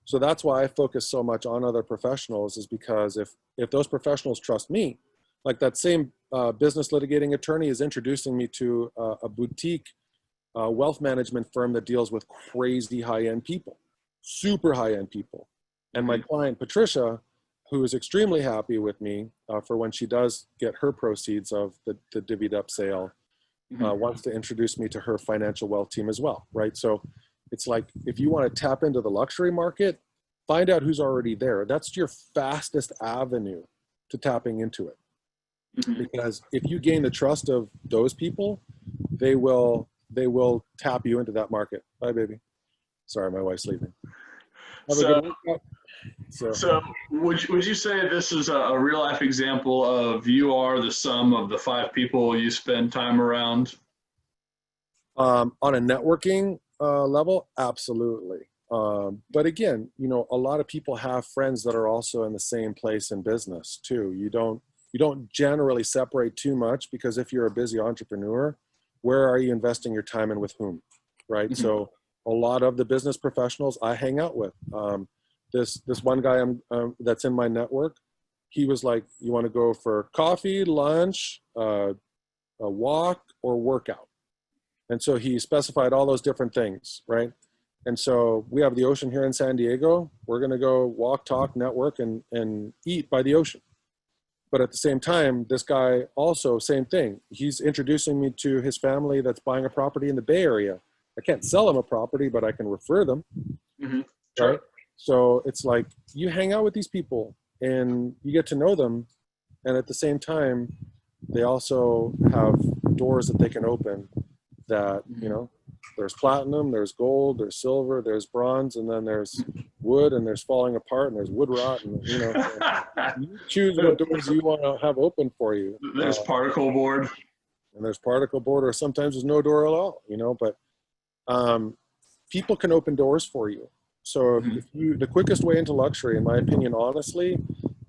So that's why I focus so much on other professionals, is because if those professionals trust me, like that same business litigating attorney is introducing me to a boutique wealth management firm that deals with crazy high-end people, super high-end people. And my client, Patricia, who is extremely happy with me for when she does get her proceeds of the divvied up sale, wants to introduce me to her financial wealth team as well, right? So it's like, if you want to tap into the luxury market, find out who's already there. That's your fastest avenue to tapping into it. Because if you gain the trust of those people, they will tap you into that market. Bye, baby. Sorry, my wife's sleeping. So would you say this is a real life example of you are the sum of the 5 people you spend time around? On a networking level, absolutely. But again, you know, a lot of people have friends that are also in the same place in business too. You don't generally separate too much, because if you're a busy entrepreneur, where are you investing your time and with whom, right? So a lot of the business professionals I hang out with, this one guy that's in my network, he was like, you want to go for coffee, lunch, a walk, or workout? And so he specified all those different things, right? And so we have the ocean here in San Diego. We're going to go walk, talk, network, and eat by the ocean. But at the same time, this guy also, same thing. He's introducing me to his family that's buying a property in the Bay Area. I can't sell them a property, but I can refer them, right? So it's like, you hang out with these people and you get to know them. And at the same time, they also have doors that they can open that, you know, there's platinum, there's gold, there's silver, there's bronze, and then there's wood, and there's falling apart, and there's wood rot, and you know, you choose what doors you want to have open for you. There's particle board. And there's particle board, or sometimes there's no door at all, you know, but people can open doors for you. So the quickest way into luxury, in my opinion, honestly,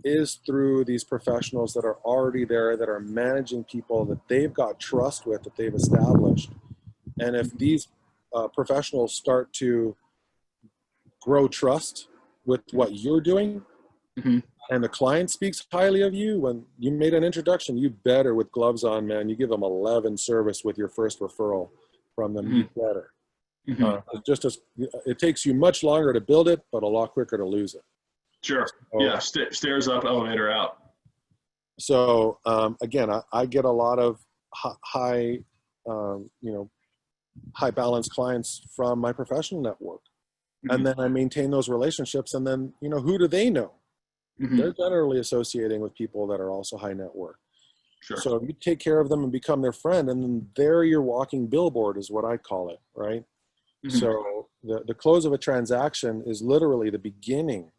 is through these professionals that are already there, that are managing people that they've got trust with, that they've established. And if these professionals start to grow trust with what you're doing, and the client speaks highly of you, when you made an introduction, you better, with gloves on, man, you give them 11 service with your first referral from them, you better. It takes you much longer to build it, but a lot quicker to lose it. Sure. So, yeah. Stairs up, elevator out. So again, I get a lot of high, high balance clients from my professional network. And then I maintain those relationships. And then, you know, who do they know? They're generally associating with people that are also high net worth. Sure. So you take care of them and become their friend, and then they're your walking billboard, is what I call it, right? So the close of a transaction is literally the beginning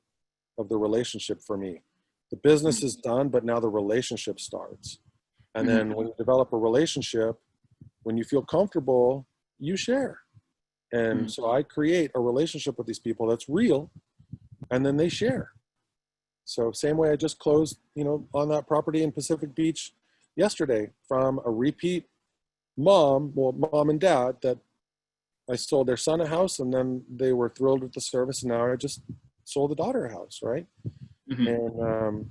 of the relationship for me. The business is done, but now the relationship starts. And then when you develop a relationship, when you feel comfortable, you share. And so I create a relationship with these people that's real, and then they share. So same way I just closed, you know, on that property in Pacific Beach yesterday from a repeat mom and dad, that I sold their son a house, and then they were thrilled with the service. And now I just sold the daughter a house, right? And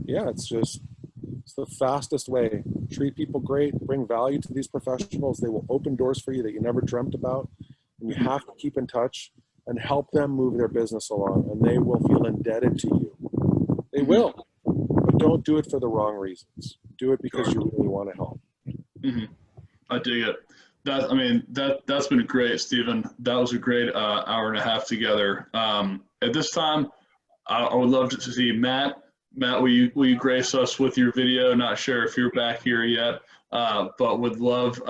yeah, it's the fastest way. Treat people great, bring value to these professionals. They will open doors for you that you never dreamt about. And you have to keep in touch and help them move their business along, and they will feel indebted to you. They will, but don't do it for the wrong reasons. Do it because you really want to help. I dig it. I mean, that's been great, Steven. That was a great hour and a half together. At this time, I would love to see Matt. Matt, will you grace us with your video? Not sure if you're back here yet, but would love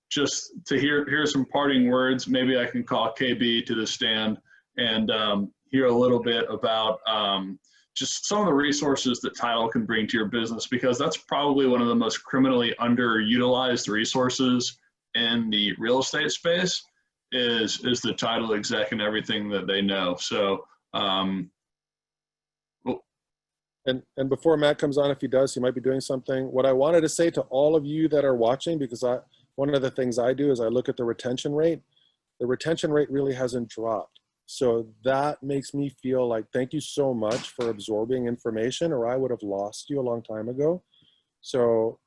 just to hear some parting words. Maybe I can call KB to the stand and hear a little bit about just some of the resources that title can bring to your business, because that's probably one of the most criminally underutilized resources in the real estate space is the title exec and everything that they know. So and before Matt comes on, if he does, he might be doing something. What I wanted to say to all of you that are watching, because one of the things I do is I look at the retention rate. The retention rate really hasn't dropped. So that makes me feel like, thank you so much for absorbing information, or I would have lost you a long time ago. So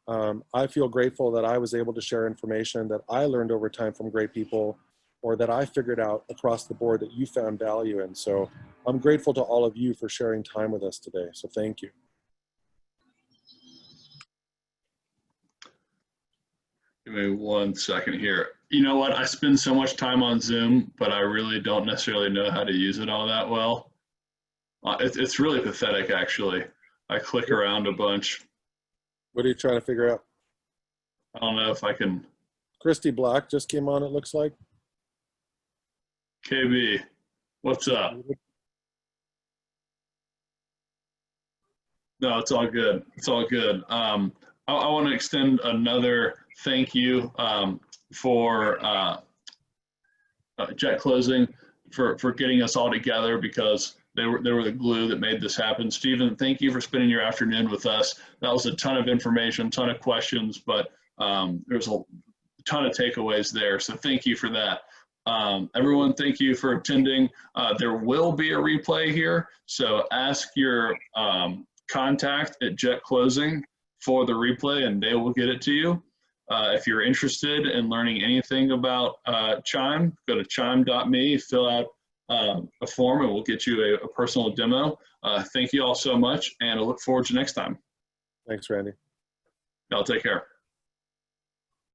I feel grateful that I was able to share information that I learned over time from great people, or that I figured out across the board that you found value in. So I'm grateful to all of you for sharing time with us today. So thank you. Give me 1 second here. You know what? I spend so much time on Zoom, but I really don't necessarily know how to use it all that well. It's really pathetic, actually. I click around a bunch. What are you trying to figure out? I don't know if I can. Christy Black just came on, it looks like. KB, what's up? No, it's all good. It's all good. I want to extend another thank you for JetClosing for getting us all together, because they were the glue that made this happen. Steven, thank you for spending your afternoon with us. That was a ton of information, ton of questions, but there's a ton of takeaways there. So thank you for that. Everyone, thank you for attending. There will be a replay here, so ask your contact at JetClosing for the replay, and they will get it to you. If you're interested in learning anything about Chime, go to chime.me, fill out a form, and we'll get you a personal demo. Thank you all so much, and I look forward to next time. Thanks, Randy. Y'all take care.